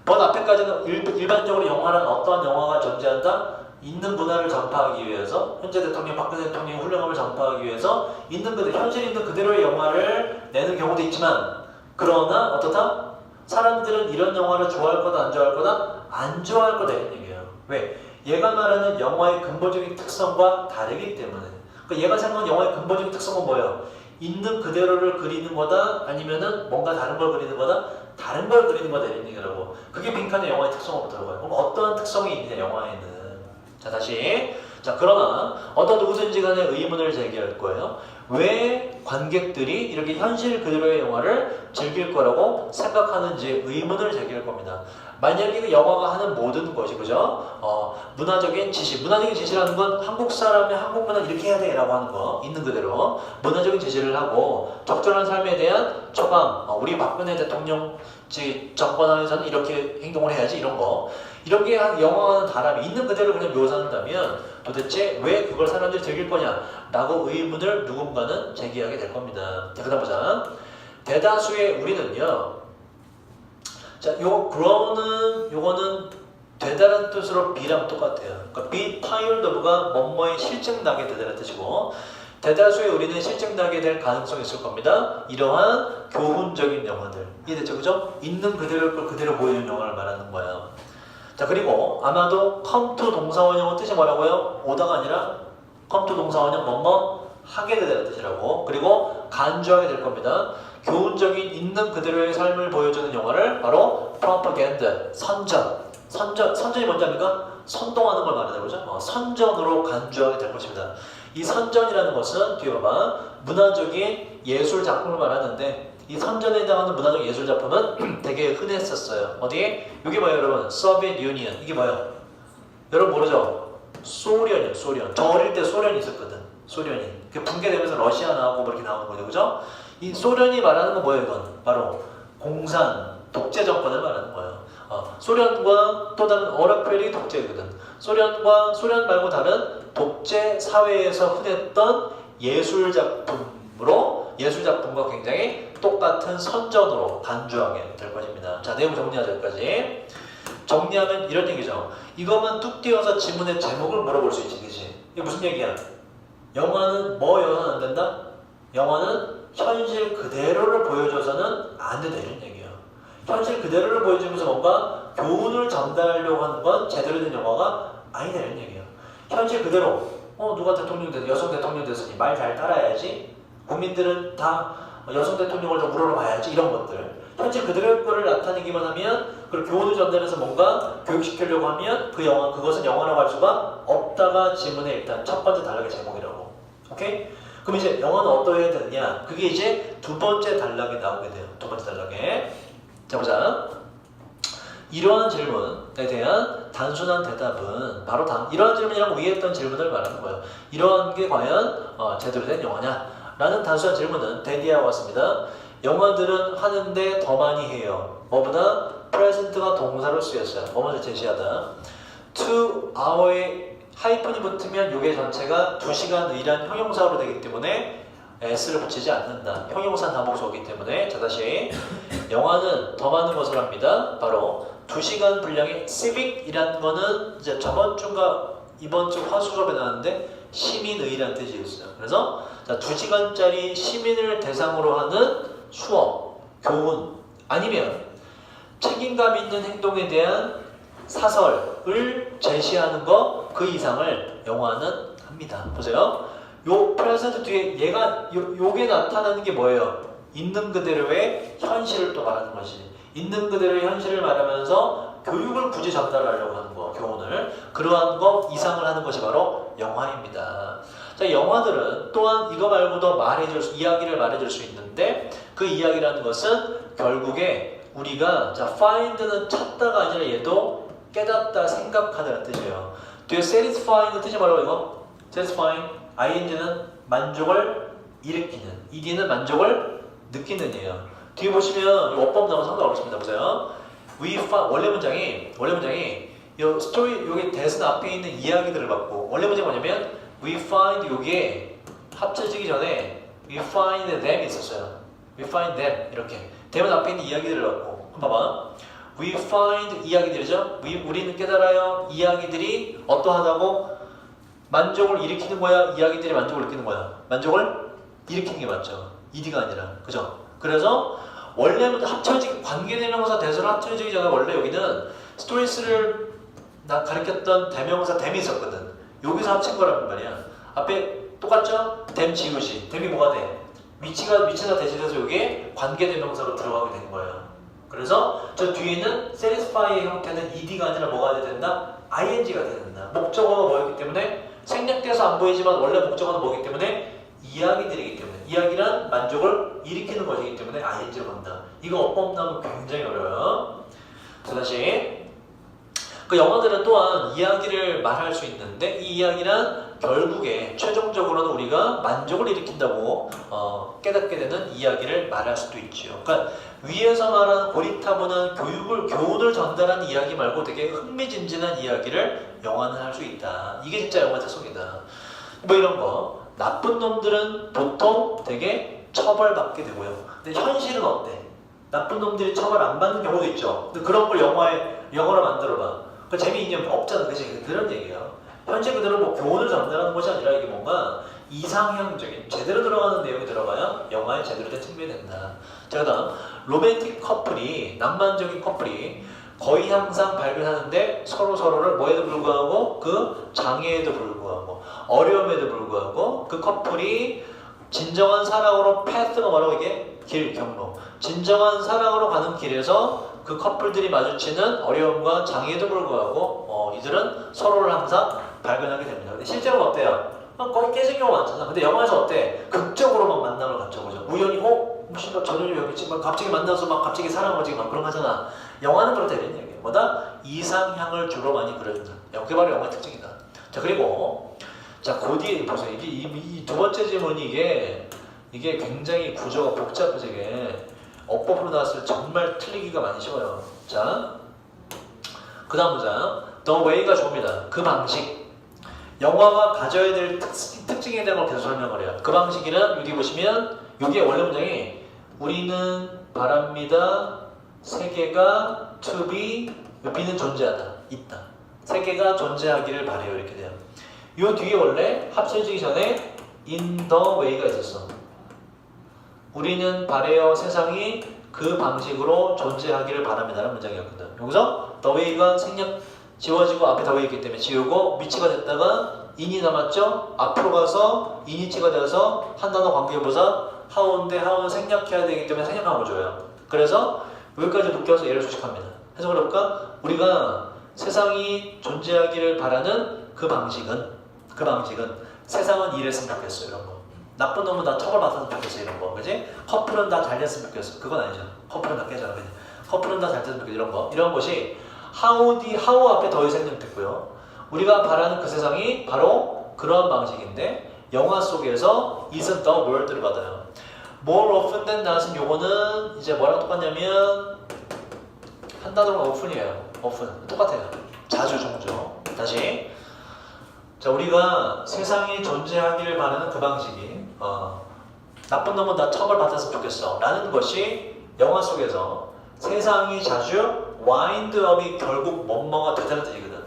법 앞에까지는 일반적으로 영화는 어떠한 영화가 존재한다? 있는 문화를 전파하기 위해서 현재 대통령, 박근혜 대통령의 훌륭함을 전파하기 위해서 있는 그대로, 현실 있는 그대로의 영화를 내는 경우도 있지만 그러나 어떻다? 사람들은 이런 영화를 좋아할 거다 안 좋아할 거다? 안 좋아할 거다 이런 얘기예요. 왜? 얘가 말하는 영화의 근본적인 특성과 다르기 때문에. 그러니까 얘가 생각하는 영화의 근본적인 특성은 뭐예요? 있는 그대로를 그리는 거다? 아니면은 뭔가 다른 걸 그리는 거다? 다른 걸 그리는 거다 이런 얘기라고. 그게 빈칸의 영화의 특성으로 들어가요. 그럼 어떠한 특성이 있느냐 영화에는. 자 다시. 자 그러나 어떤 누구든지 간에 의문을 제기할 거예요. 왜 관객들이 이렇게 현실 그대로의 영화를 즐길 거라고 생각하는지 의문을 제기할 겁니다. 만약에 그 영화가 하는 모든 것이 그죠? 문화적인 지시, 문화적인 지시라는 건 한국 사람의 한국 문화 이렇게 해야 돼라고 하는 거 있는 그대로 문화적인 지시를 하고 적절한 삶에 대한 처방, 우리 박근혜 대통령 정권 안에서는 이렇게 행동을 해야지 이런 거 이런 게 영화와는 다름이 있는 그대로 그냥 묘사한다면 도대체 왜 그걸 사람들이 즐길 거냐라고 의문을 누군가는 제기하게 될 겁니다. 자, 그다음 보자. 대다수의 우리는요. 자, 요 grow는 요거는 되다라는 뜻으로 be랑 똑같아요. 그러니까 be tired of가 뭐뭐에 실증나게 되다라는 뜻이고 대다수의 우리는 실증나게 될 가능성이 있을 겁니다. 이러한 교훈적인 영화들. 이해됐죠? 그죠? 있는 그대로를 그대로 보이는 영화를 말하는 거예요. 자, 그리고 아마도 come to 동사원형은 뜻이 뭐라고요? 오다가 아니라 come to 동사원형 뭐뭐 하게 되다는 뜻이라고. 그리고 간주하게 될 겁니다. 교훈적인 있는 그대로의 삶을 보여주는 영화를 바로 propaganda, 선전이 뭔지 압니까? 선동하는 걸 말하는 거죠. 선전으로 간주하게 될 것입니다. 이 선전이라는 것은 뒤에 봐봐 문화적인 예술 작품을 말하는데 이 선전에 해당하는 문화적 예술 작품은 되게 흔했었어요. 어디에? 여기 봐요 여러분. 소비에트 유니언. 이게 뭐예요? 여러분 모르죠? 소련이요. 소련. 저 어릴 때 소련이 있었거든. 소련이. 붕괴되면서 러시아 나오고 뭐 이렇게 나오는 거죠. 그죠? 이 소련이 말하는 건 뭐예요 이건? 바로 공산, 독재 정권을 말하는 거예요. 소련과 또 다른 어렵펠이 독재거든. 소련 말고 다른 독재 사회에서 흔했던 예술 작품과 굉장히 똑같은 선전으로 간주하게 될 것입니다. 자, 내용 정리하자 여기까지. 정리하면 이런 얘기죠. 이것만 뚝 띄워서 지문의 제목을 물어볼 수 있지, 그치? 이게 무슨 얘기야? 영화는 뭐 여서는 안 된다? 영화는 현실 그대로를 보여줘서는 안 된다 이런 얘기예요. 현실 그대로를 보여주면서 뭔가 교훈을 전달하려고 하는 건 제대로 된 영화가 아니다 이런 얘기예요. 현실 그대로 누가 대통령 됐 여성 대통령 됐으니 말 잘 따라야지. 국민들은 다 여성 대통령을 좀 우러러봐야지 이런 것들. 현실 그대로의 거를 나타내기만 하면 그걸 교훈을 전달해서 뭔가 교육시키려고 하면 그것은 영화라고 할 수가 없다가 지문의 일단 첫 번째 단락의 제목이라고. 오케이? 그럼 이제 영화는 어떠해야 되느냐? 그게 이제 두 번째 단락에 나오게 돼요. 두 번째 단락에. 자, 보자. 이러한 질문에 대한 단순한 대답은 바로 이러한 질문이라고 위에 했던 질문을 말하는 거예요. 이러한 게 과연 제대로 된 영화냐? 라는 단순한 질문은 대디와 같습니다. 영화들은 하는데 더 많이 해요. 뭐보다 present가 동사로 쓰였어요. 뭐뭐를 제시하다. to hour에 하이픈이 붙으면 요게 전체가 2시간의란 형용사로 되기 때문에 s를 붙이지 않는다. 형용사 다목소이기 때문에. 자, 다시 영화는 더 많은 것을 합니다. 바로 2시간 분량의 civic이라는 거는 이제 저번 주가 이번 주 화수 수업에 나왔는데 시민의라는 뜻이 있어요. 그래서 자, 2시간짜리 시민을 대상으로 하는 수업, 교훈 아니면 책임감 있는 행동에 대한 사설을 제시하는 거 그 이상을 영화는 합니다. 보세요. 요 present 뒤에 요게 나타나는 게 뭐예요? 있는 그대로의 현실을 또 말하는 것이. 있는 그대로의 현실을 말하면서 교육을 굳이 전달하려고 하는 거, 교훈을. 그러한 것 이상을 하는 것이 바로 영화입니다. 자, 영화들은 또한 이거 말고도 이야기를 말해줄 수 있는데 그 이야기라는 것은 결국에 우리가 find는 찾다가 아니라 얘도 깨닫다, 생각하다는 뜻이에요. 뒤에 satisfying은 뜻이 뭐라고 이거? satisfying, ing는 만족을 일으키는, ed는 만족을 느끼는 이에요. 뒤에 보시면 어법 나오면 상당히 어렵습니다. 보세요. 원래 문장이 요 스토리 여기 대선 앞에 있는 이야기들을 갖고 원래 문장이 뭐냐면 we find 여기에 합쳐지기 전에 we find them 있었어요. we find them 이렇게 대문 앞에 있는 이야기들을 갖고 한번 봐봐. we find 이야기들이죠. 우리는 깨달아요. 이야기들이 어떠하다고 만족을 일으키는 거야. 이야기들이 만족을 일으키는 거야. 만족을 일으키는 게 맞죠. ed가 아니라 그죠? 그래서 원래는 합쳐지기 관계대명사 대소를 합쳐지기 전에 원래 여기는 스토리스를 가리켰던 대명사 댐이 있었거든. 여기서 합친 거란 말이야. 앞에 똑같죠? 댐 지우시. 댐이 뭐가 돼? 위치가 대신해서 여기에 관계대명사로 들어가게 된 거예요. 그래서 저 뒤에는 satisfy의 형태는 ed가 아니라 뭐가 돼야 된다? ing가 돼야 된다. 목적어가 뭐였기 때문에 생략돼서 안 보이지만 원래 목적어는 뭐기 때문에 이야기들이기 때문에 이야기란 만족을 일으키는 것이기 때문에 ing로 간다. 이거 어법 나오면 굉장히 어려워요. 자, 다시 그 영화들은 또한 이야기를 말할 수 있는데 이 이야기란 결국에 최종적으로는 우리가 만족을 일으킨다고 깨닫게 되는 이야기를 말할 수도 있죠. 그러니까 위에서 말하는 고리타분한 교훈을 전달하는 이야기 말고 되게 흥미진진한 이야기를 영화는 할 수 있다. 이게 진짜 영화 재속이다. 뭐 이런 거. 나쁜 놈들은 보통 되게 처벌받게 되고요. 근데 현실은 어때? 나쁜 놈들이 처벌 안 받는 경우도 있죠. 근데 그런 걸 영어로 만들어봐. 그 재미있냐면 없잖아. 그치? 그런 얘기예요. 현재 그대로 뭐 교훈을 전달하는 것이 아니라 이게 뭔가 이상형적인 제대로 들어가는 내용이 들어가야 영화에 제대로 된 측면이 된다. 자, 그다음 로맨틱 커플이 낭만적인 커플이 거의 항상 발견하는데 서로를 뭐에도 불구하고 그 장애에도 불구하고 어려움에도 불구하고 그 커플이 진정한 사랑으로 패스가 뭐라고 이게 경로 진정한 사랑으로 가는 길에서 그 커플들이 마주치는 어려움과 장애에도 불구하고 이들은 서로를 항상 발견하게 됩니다. 근데 실제로는 어때요? 거의 깨진 경우가 많잖아. 근데 영화에서 어때? 극적으로 막 만남을 갖죠. 그죠? 우연히 씨발 저녁에 여기 있지 막 갑자기 만나서 막 갑자기 사랑을 지고 막 그런 거 하잖아. 영화는 그렇다 이런 얘기예요. 뭐다? 이상향을 주로 많이 그려준다. 그게 바로 영화의 특징이다. 자, 그리고 자, 그 뒤에 보세요. 이 두 번째 질문이 이게 굉장히 구조가 복잡해서 이게 어법으로 나왔을 때 정말 틀리기가 많이 쉬워요. 자, 그 다음 보자. The way가 좋습니다. 그 방식. 영화가 가져야 될 특징에 대한 걸 계속 설명을 해요. 그 방식이란 여기 보시면 여기에 원래 문장이 우리는 바랍니다. 세계가 to be B는 존재하다. 있다. 세계가 존재하기를 바래요. 이렇게 돼요. 요 뒤에 원래 합쳐지기 전에 in the way가 있었어. 우리는 바래요. 세상이 그 방식으로 존재하기를 바랍니다라는 문장이었거든. 여기서 the way가 생략 지워지고 앞에 the way 있기 때문에 지우고 미치가 됐다가 in이 남았죠. 앞으로 가서 in이치가 되어서 한 단어 관계부사 하우인데 하우는 생략해야 되기 때문에 생략함을 줘요. 그래서 여기까지 묶여서 얘를 수식합니다. 해석을 해볼까? 우리가 세상이 존재하기를 바라는 그 방식은 세상은 이랬으면 좋겠어. 이런 거. 나쁜 놈은 다 처벌받았으면 좋겠어. 이런 거. 그지? 커플은 다 잘 됐으면 좋겠어. 그건 아니죠. 커플은 다 깨져라. 그지? 커플은 다 잘 됐으면 좋겠어. 이런 거. 이런 것이 how 앞에 더해 생략됐고요. 우리가 바라는 그 세상이 바로 그런 방식인데 영화 속에서 isn't the world를 받아요. more often than not은 요거는 이제 뭐랑 똑같냐면 한 단어로 often이에요. often. 똑같아요. 자주 종종. 다시. 자, 우리가 세상이 존재하기를 바라는 그 방식이 나쁜 놈은 다 처벌받았으면 좋겠어 라는 것이 영화 속에서 세상이 자주 wind up이 결국 뭐뭐가 되다는 뜻이거든.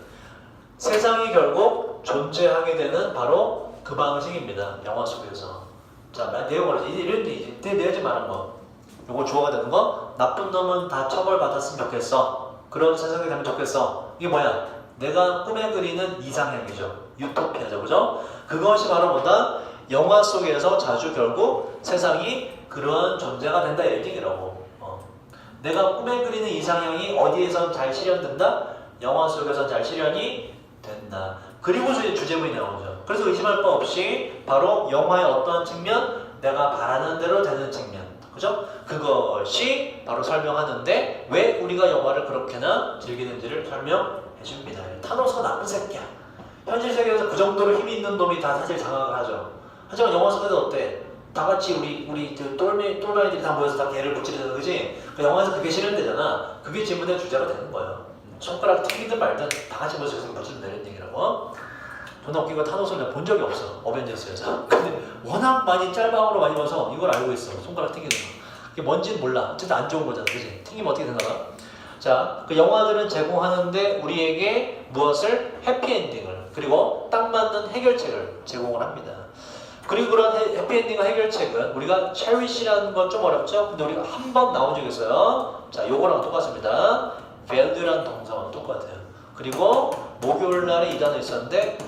세상이 결국 존재하게 되는 바로 그 방식입니다. 영화 속에서. 자, 내용을 이런 내지 말한 거. 요거 주어가 되는 거. 나쁜 놈은 다 처벌받았으면 좋겠어. 그런 세상이 되면 좋겠어. 이게 뭐야? 내가 꿈에 그리는 이상향이죠. 유토피아죠. 그죠? 그것이 바로 뭐다? 영화 속에서 자주 결국 세상이 그런 존재가 된다 이런 얘기라고. 내가 꿈에 그리는 이상향이 어디에선 잘 실현된다? 영화 속에선 잘 실현이 된다. 그리고서 이제 주제문이 나오죠. 그래서 의심할 바 없이 바로 영화의 어떤 측면, 내가 바라는 대로 되는 측면. 그죠? 그것이 바로 설명하는데 왜 우리가 영화를 그렇게나 즐기는지를 설명해 줍니다. 타노스가 나쁜 새끼야. 현실 세계에서 그 정도로 힘이 있는 놈이 다 사실 장악을 하죠. 하지만 영화 속에서 어때? 다 같이 우리 똘마이들이 다 모여서 다 개를 무찌르는 거지? 그 영화에서 그게 실현되잖아. 그게 질문의 주제가 되는 거예요. 손가락 튀기든 말든 다 같이 모여서 계속 무찌르면 되는 얘기라고. 존나 웃긴 거 타노스를 내가 본 적이 없어. 어벤져스에서. 근데 워낙 많이 짤방으로 많이 봐서 이걸 알고 있어. 손가락 튀기는 거. 그게 뭔지는 몰라. 어쨌든 안 좋은 거잖아. 그치? 튀기면 어떻게 되나 봐. 자, 그 영화들은 제공하는데 우리에게 무엇을? 해피엔딩을 그리고 딱 맞는 해결책을 제공을 합니다. 그리고 그런 해피엔딩과 해결책은 우리가 cherish라는 건 좀 어렵죠? 근데 우리가 한 번 나온 적이 있어요. 자, 요거랑 똑같습니다. value라는 동사와 똑같아요. 그리고 목요일 날에 이 단어 있었는데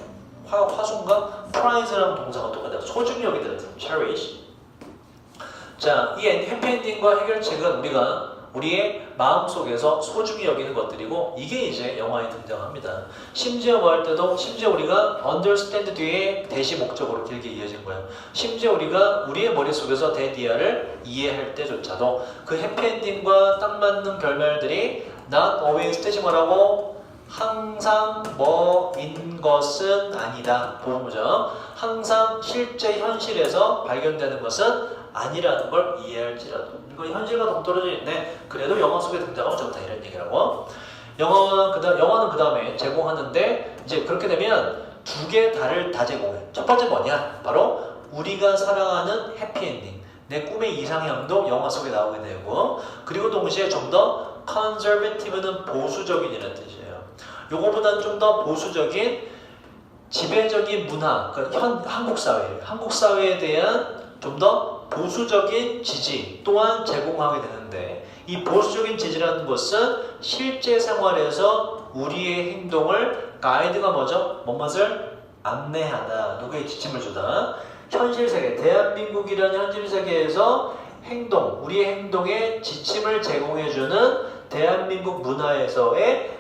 화순과 prize라는 동사가 똑같아요. 소중히 여기다 cherish. 자, 이 해피엔딩과 해결책은 우리가 우리의 마음속에서 소중히 여기는 것들이고 이게 이제 영화에 등장합니다. 심지어 뭐 할 때도 심지어 우리가 understand 뒤에 대시 목적으로 길게 이어진 거예요. 심지어 우리가 우리의 머릿속에서 대디아를 이해할 때조차도 그 해피엔딩과 딱 맞는 결말들이 not always 뜻이 뭐라고? 항상 뭐인 것은 아니다. 보죠. 항상 실제 현실에서 발견되는 것은 아니라는 걸 이해할지라도 이거 현실과 동떨어져 있는데 그래도 영화 속에 등장하면 좋다 이런 얘기라고. 영화는 그 다음에 제공하는데 이제 그렇게 되면 두 개 다를 다 제공해. 첫 번째 뭐냐? 바로 우리가 사랑하는 해피엔딩. 내 꿈의 이상향도 영화 속에 나오게 되고 그리고 동시에 좀 더 conservative는 보수적인이라는 뜻이에요. 요거보다는 좀 더 보수적인 지배적인 문화, 그러니까 한국 사회에 대한 좀 더 보수적인 지지 또한 제공하게 되는데 이 보수적인 지지라는 것은 실제 생활에서 우리의 행동을 가이드가 뭐죠? 뭐뭇을 안내하다, 누구의 지침을 주다. 현실 세계, 대한민국이라는 현실 세계에서 행동, 우리의 행동에 지침을 제공해주는 대한민국 문화에서의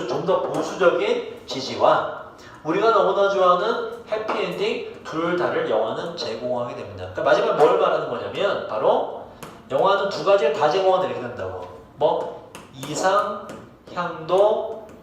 좀 더 보수적인 지지와 우리가 너무나 좋아하는 해피엔딩 둘 다를 영화는 제공하게 됩니다. 그러니까 마지막에 뭘 말하는 거냐면 바로 영화는 두 가지를 다 제공하는 이렇게 된다고. 뭐 이상향도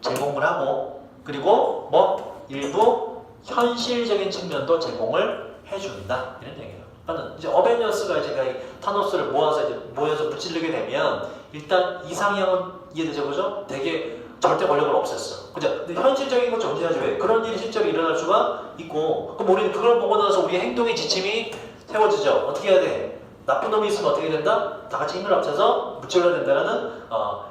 제공을 하고 그리고 뭐 일부 현실적인 측면도 제공을 해준다 이런 얘기예요. 그러니까 이제 어벤져스가 이제 타노스를 모여서 무찌르게 되면 일단 이상향은 이해되죠, 그죠? 되게 절대 권력을 없앴어. 그죠? 근데 현실적인 건 존재하지 왜? 그런 일이 실제로 일어날 수가 있고 그럼 우리는 그걸 보고 나서 우리의 행동의 지침이 세워지죠. 어떻게 해야 돼? 나쁜 놈이 있으면 어떻게 된다? 다 같이 힘을 합쳐서 무찔러야 된다는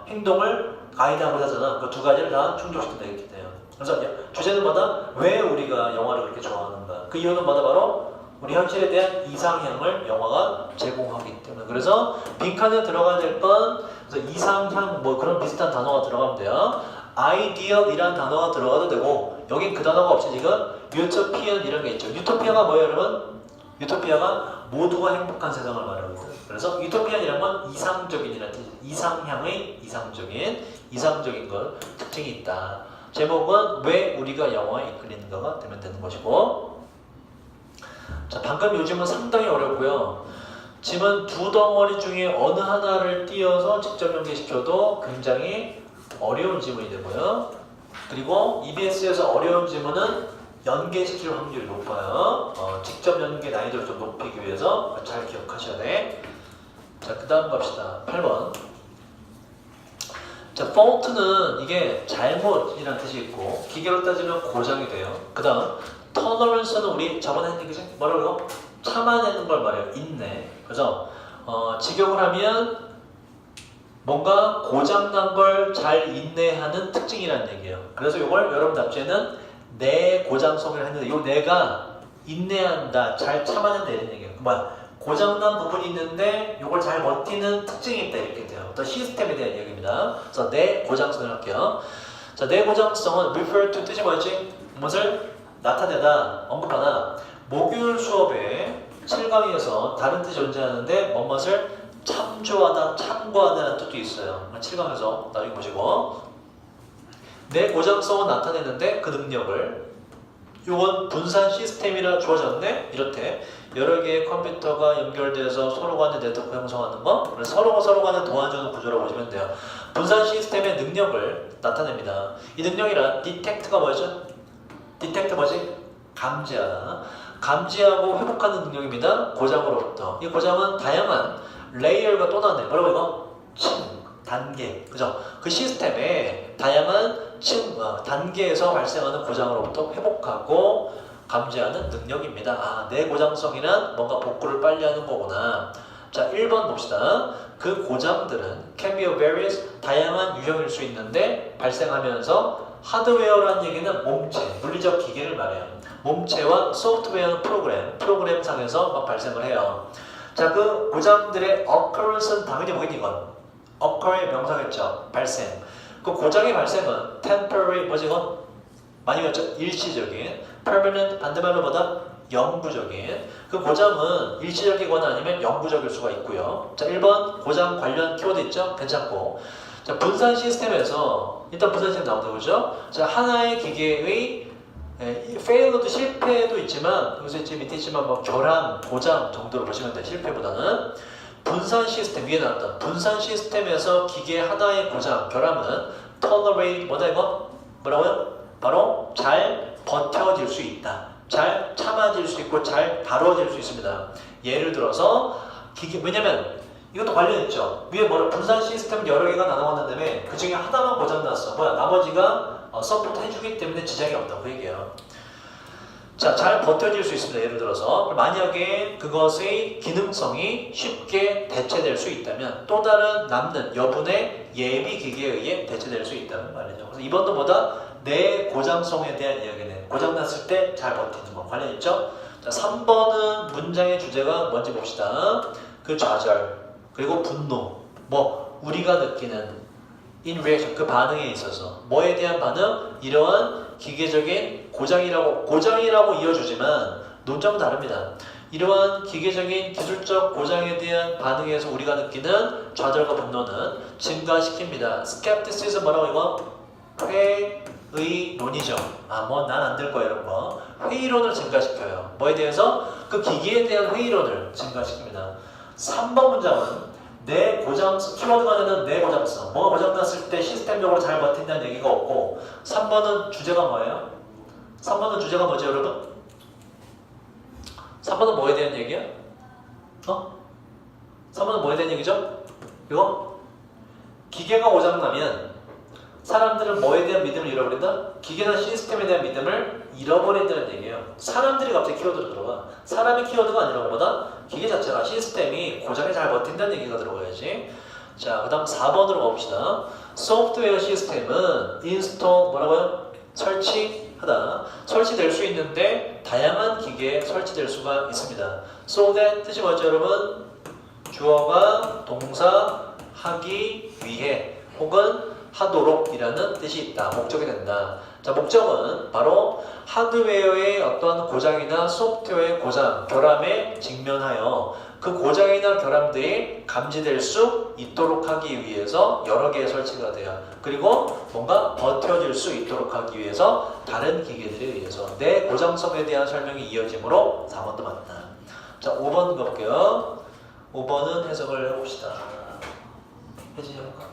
행동을 가이드하고 하잖아. 그 두 가지를 다 충족시킨다 이렇게 돼요. 그래서 주제는 뭐다? 왜 우리가 영화를 그렇게 좋아하는가? 그 이유는 뭐다? 바로 우리 현실에 대한 이상향을 영화가 제공하기 때문에. 그래서 빈칸에 들어가야 될 건 그래서 이상향 뭐 그런 비슷한 단어가 들어가면 돼요. 아이디얼이라는 단어가 들어가도 되고 여긴 그 단어가 없이 지금 유토피안 이런 게 있죠. 유토피아가 뭐예요 여러분? 유토피아가 모두가 행복한 세상을 말하거든. 그래서 유토피안이란 건 이상적인이라는 뜻. 이상향의 이상적인 것 특징이 있다. 제목은 왜 우리가 영화에 이끌리는가가 되면 되는 것이고 자 방금 요즘은 상당히 어렵고요. 지문 두 덩어리 중에 어느 하나를 띄어서 직접 연계시켜도 굉장히 어려운 지문이 되고요. 그리고 EBS에서 어려운 지문은 연계시킬 확률이 높아요. 직접 연계 난이도를 좀 높이기 위해서 잘 기억하셔야 돼. 자, 그 다음 갑시다. 8번. 자, fault는 이게 잘못이라는 뜻이 있고 기계로 따지면 고장이 돼요. 그 다음 tolerance는 우리 저번에 했는 얘기지? 뭐라고? 참아내는 걸 말해요. 인내. 그래서 직역을 하면 뭔가 고장난 걸 잘 인내하는 특징이라는 얘기예요. 그래서 이걸 여러분 답지에는 내 고장성이라고 했는데 이 내가 인내한다, 잘 참아낸다 이런 얘기예요. 뭐야? 고장난 부분이 있는데 이걸 잘 버티는 특징이 있다 이렇게 돼요. 어떤 시스템에 대한 얘기입니다. 그래서 내 고장성을 할게요. 자, 내 고장성은 refer to 뜻이 뭐였지? 무엇을 나타내다, 언급하다. 목요일 수업에 7강에서 다른 뜻이 존재하는데 무엇을 참조하다, 참고하다는 뜻도 있어요. 7강에서 나중에 보시고 내 고장성을 나타내는데 그 능력을 이건 분산 시스템이라 주어졌네? 이렇대. 여러 개의 컴퓨터가 연결돼서 서로 간에 네트워크 형성하는 거 그래서 서로가 서로 간에 도와주는 구조라고 보시면 돼요. 분산 시스템의 능력을 나타냅니다. 이 능력이란 detect가 뭐죠? detect 뭐지? 감지하다. 감지하고 회복하는 능력입니다. 고장으로부터. 이 고장은 다양한 레이어가 또 나네. 뭐라고 이거? 층, 단계. 그죠? 그 시스템에 다양한 단계에서 발생하는 고장으로부터 회복하고 감지하는 능력입니다. 아, 내 고장성이란 뭔가 복구를 빨리 하는 거구나. 자, 1번 봅시다. 그 고장들은 can be of various 다양한 유형일 수 있는데 발생하면서 하드웨어라는 얘기는 몸체, 물리적 기계를 말해요. 몸체와 소프트웨어는 프로그램상에서 막 발생을 해요. 자, 그 고장들의 occurrence는 당연히 뭐겠니 이건? occur의 명사겠죠. 발생. 그 고장의 발생은 temporary 뭐지 이건? 많이 배웠죠? 일시적인. permanent 반대말로 보다 영구적인. 그 고장은 일시적이거나 아니면 영구적일 수가 있고요. 자, 1번 고장 관련 키워드 있죠? 괜찮고. 자, 분산 시스템에서 일단 분산 시스템 나온다 그죠? 자, 하나의 기계의 페일러도 실패도 있지만 여기서 지금 밑에 있지만 뭐 결함, 고장 정도로 보시면 돼요. 실패보다는 분산 시스템 위에 나왔다. 분산 시스템에서 기계 하나의 고장, 결함은 tolerate 뭐다 이거? 뭐라고요? 바로 잘 버텨질 수 있다. 잘 참아질 수 있고 잘 다뤄질 수 있습니다. 예를 들어서 기계 왜냐면 이것도 관련있죠. 위에 뭐라 분산 시스템 여러 개가 나눠왔는데 그 중에 하나만 고장 났어. 뭐야? 나머지가 서포트 해주기 때문에 지장이 없다. 그 얘기예요. 자, 잘 버텨질 수 있습니다. 예를 들어서 만약에 그것의 기능성이 쉽게 대체될 수 있다면 또 다른 남는 여분의 예비 기계에 의해 대체될 수 있다는 말이죠. 그래서 이번도 뭐다? 내 고장성에 대한 이야기네. 고장났을 때 잘 버티는 거 관련 있죠? 자, 3번은 문장의 주제가 뭔지 봅시다. 그 좌절, 그리고 분노, 뭐 우리가 느끼는 in reaction, 그 반응에 있어서 뭐에 대한 반응? 이러한 기계적인 고장이라고 이어주지만 논점은 다릅니다. 이러한 기계적인 기술적 고장에 대한 반응에서 우리가 느끼는 좌절과 분노는 증가시킵니다. skepticism 뭐라고 이거? 회의론이죠. 뭐 난 안 될 거야 이런 거. 회의론을 증가시켜요. 뭐에 대해서? 그 기계에 대한 회의론을 증가시킵니다. 3번 문장은 내 고장성, 키워드가 되는 내 고장성. 뭐가 고장났을 때 시스템적으로 잘 버틴다는 얘기가 없고 3번은 주제가 뭐예요? 3번은 주제가 뭐죠 여러분? 3번은 뭐에 대한 얘기야? 3번은 뭐에 대한 얘기죠? 이거? 기계가 고장나면 사람들은 뭐에 대한 믿음을 잃어버린다? 기계나 시스템에 대한 믿음을 잃어버린다는 얘기예요. 사람들이 갑자기 키워드로 들어가. 사람의 키워드가 아니라 뭐보다 기계 자체가 시스템이 고장에 잘 버틴다는 얘기가 들어가야지. 자, 그 다음 4번으로 가봅시다. 소프트웨어 시스템은 인스톨 뭐라고요? 설치하다. 설치될 수 있는데 다양한 기계에 설치될 수가 있습니다. So that 뜻이 뭐죠 여러분? 주어가 동사 하기 위해 혹은 하도록 이라는 뜻이 있다. 목적이 된다. 자, 목적은 바로 하드웨어의 어떤 고장이나 소프트웨어의 고장, 결함에 직면하여 그 고장이나 결함들이 감지될 수 있도록 하기 위해서 여러 개의 설치가 돼요. 그리고 뭔가 버텨질 수 있도록 하기 위해서 다른 기계들에 의해서 내 고장성에 대한 설명이 이어지므로 4번도 맞다. 자, 5번 가볼게요. 5번은 해석을 해봅시다. 혜진이 해볼까?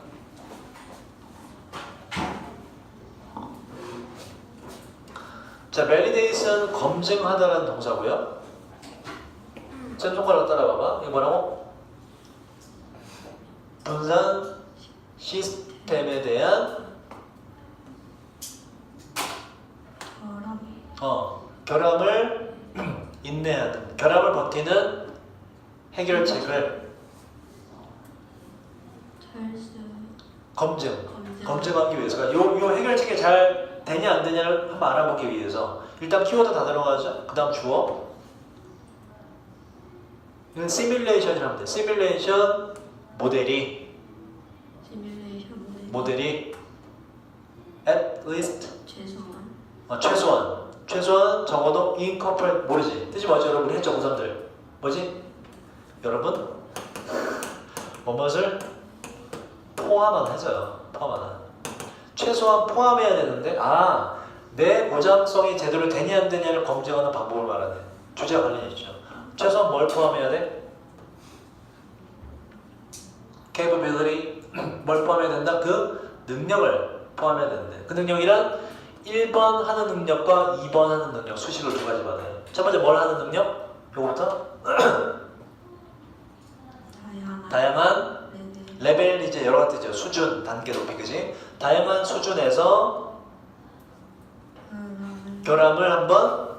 자, validation 검증하다라는 동사고요. 전 손가락 따라봐봐. 이거 뭐라고? 분산 시스템에 대한 결함을 인내하는, 결함을 버티는 해결책을 검증하기 위해서. 그러니까 요 해결책이 잘 되냐 안 되냐를 한번 알아보기 위해서 일단 키워드 다 들어가죠. 그 다음 주어. 이건 시뮬레이션이라면 돼. 시뮬레이션 모델이 at least 최소한 적어도 incorporate 모르지. 뜻이 뭐죠 여러분? 했죠 우선들. 뭐지? 여러분 뭐뭇을 포함한 해줘요. 포함하는. 최소한 포함해야 되는데 내 고장성이 제대로 되냐 안 되냐를 검증하는 방법을 말하네. 주제와 관련이 있죠. 최소한 뭘 포함해야 돼? capability 뭘 포함해야 된다? 그 능력을 포함해야 되는데 그 능력이란 1번 하는 능력과 2번 하는 능력 수식을 두 가지 받아요. 첫 번째 뭘 하는 능력? 요거부터 다양한 레벨 이제 여러 가지죠. 수준, 단계 높이 그지? 다양한 수준에서 결함을 한번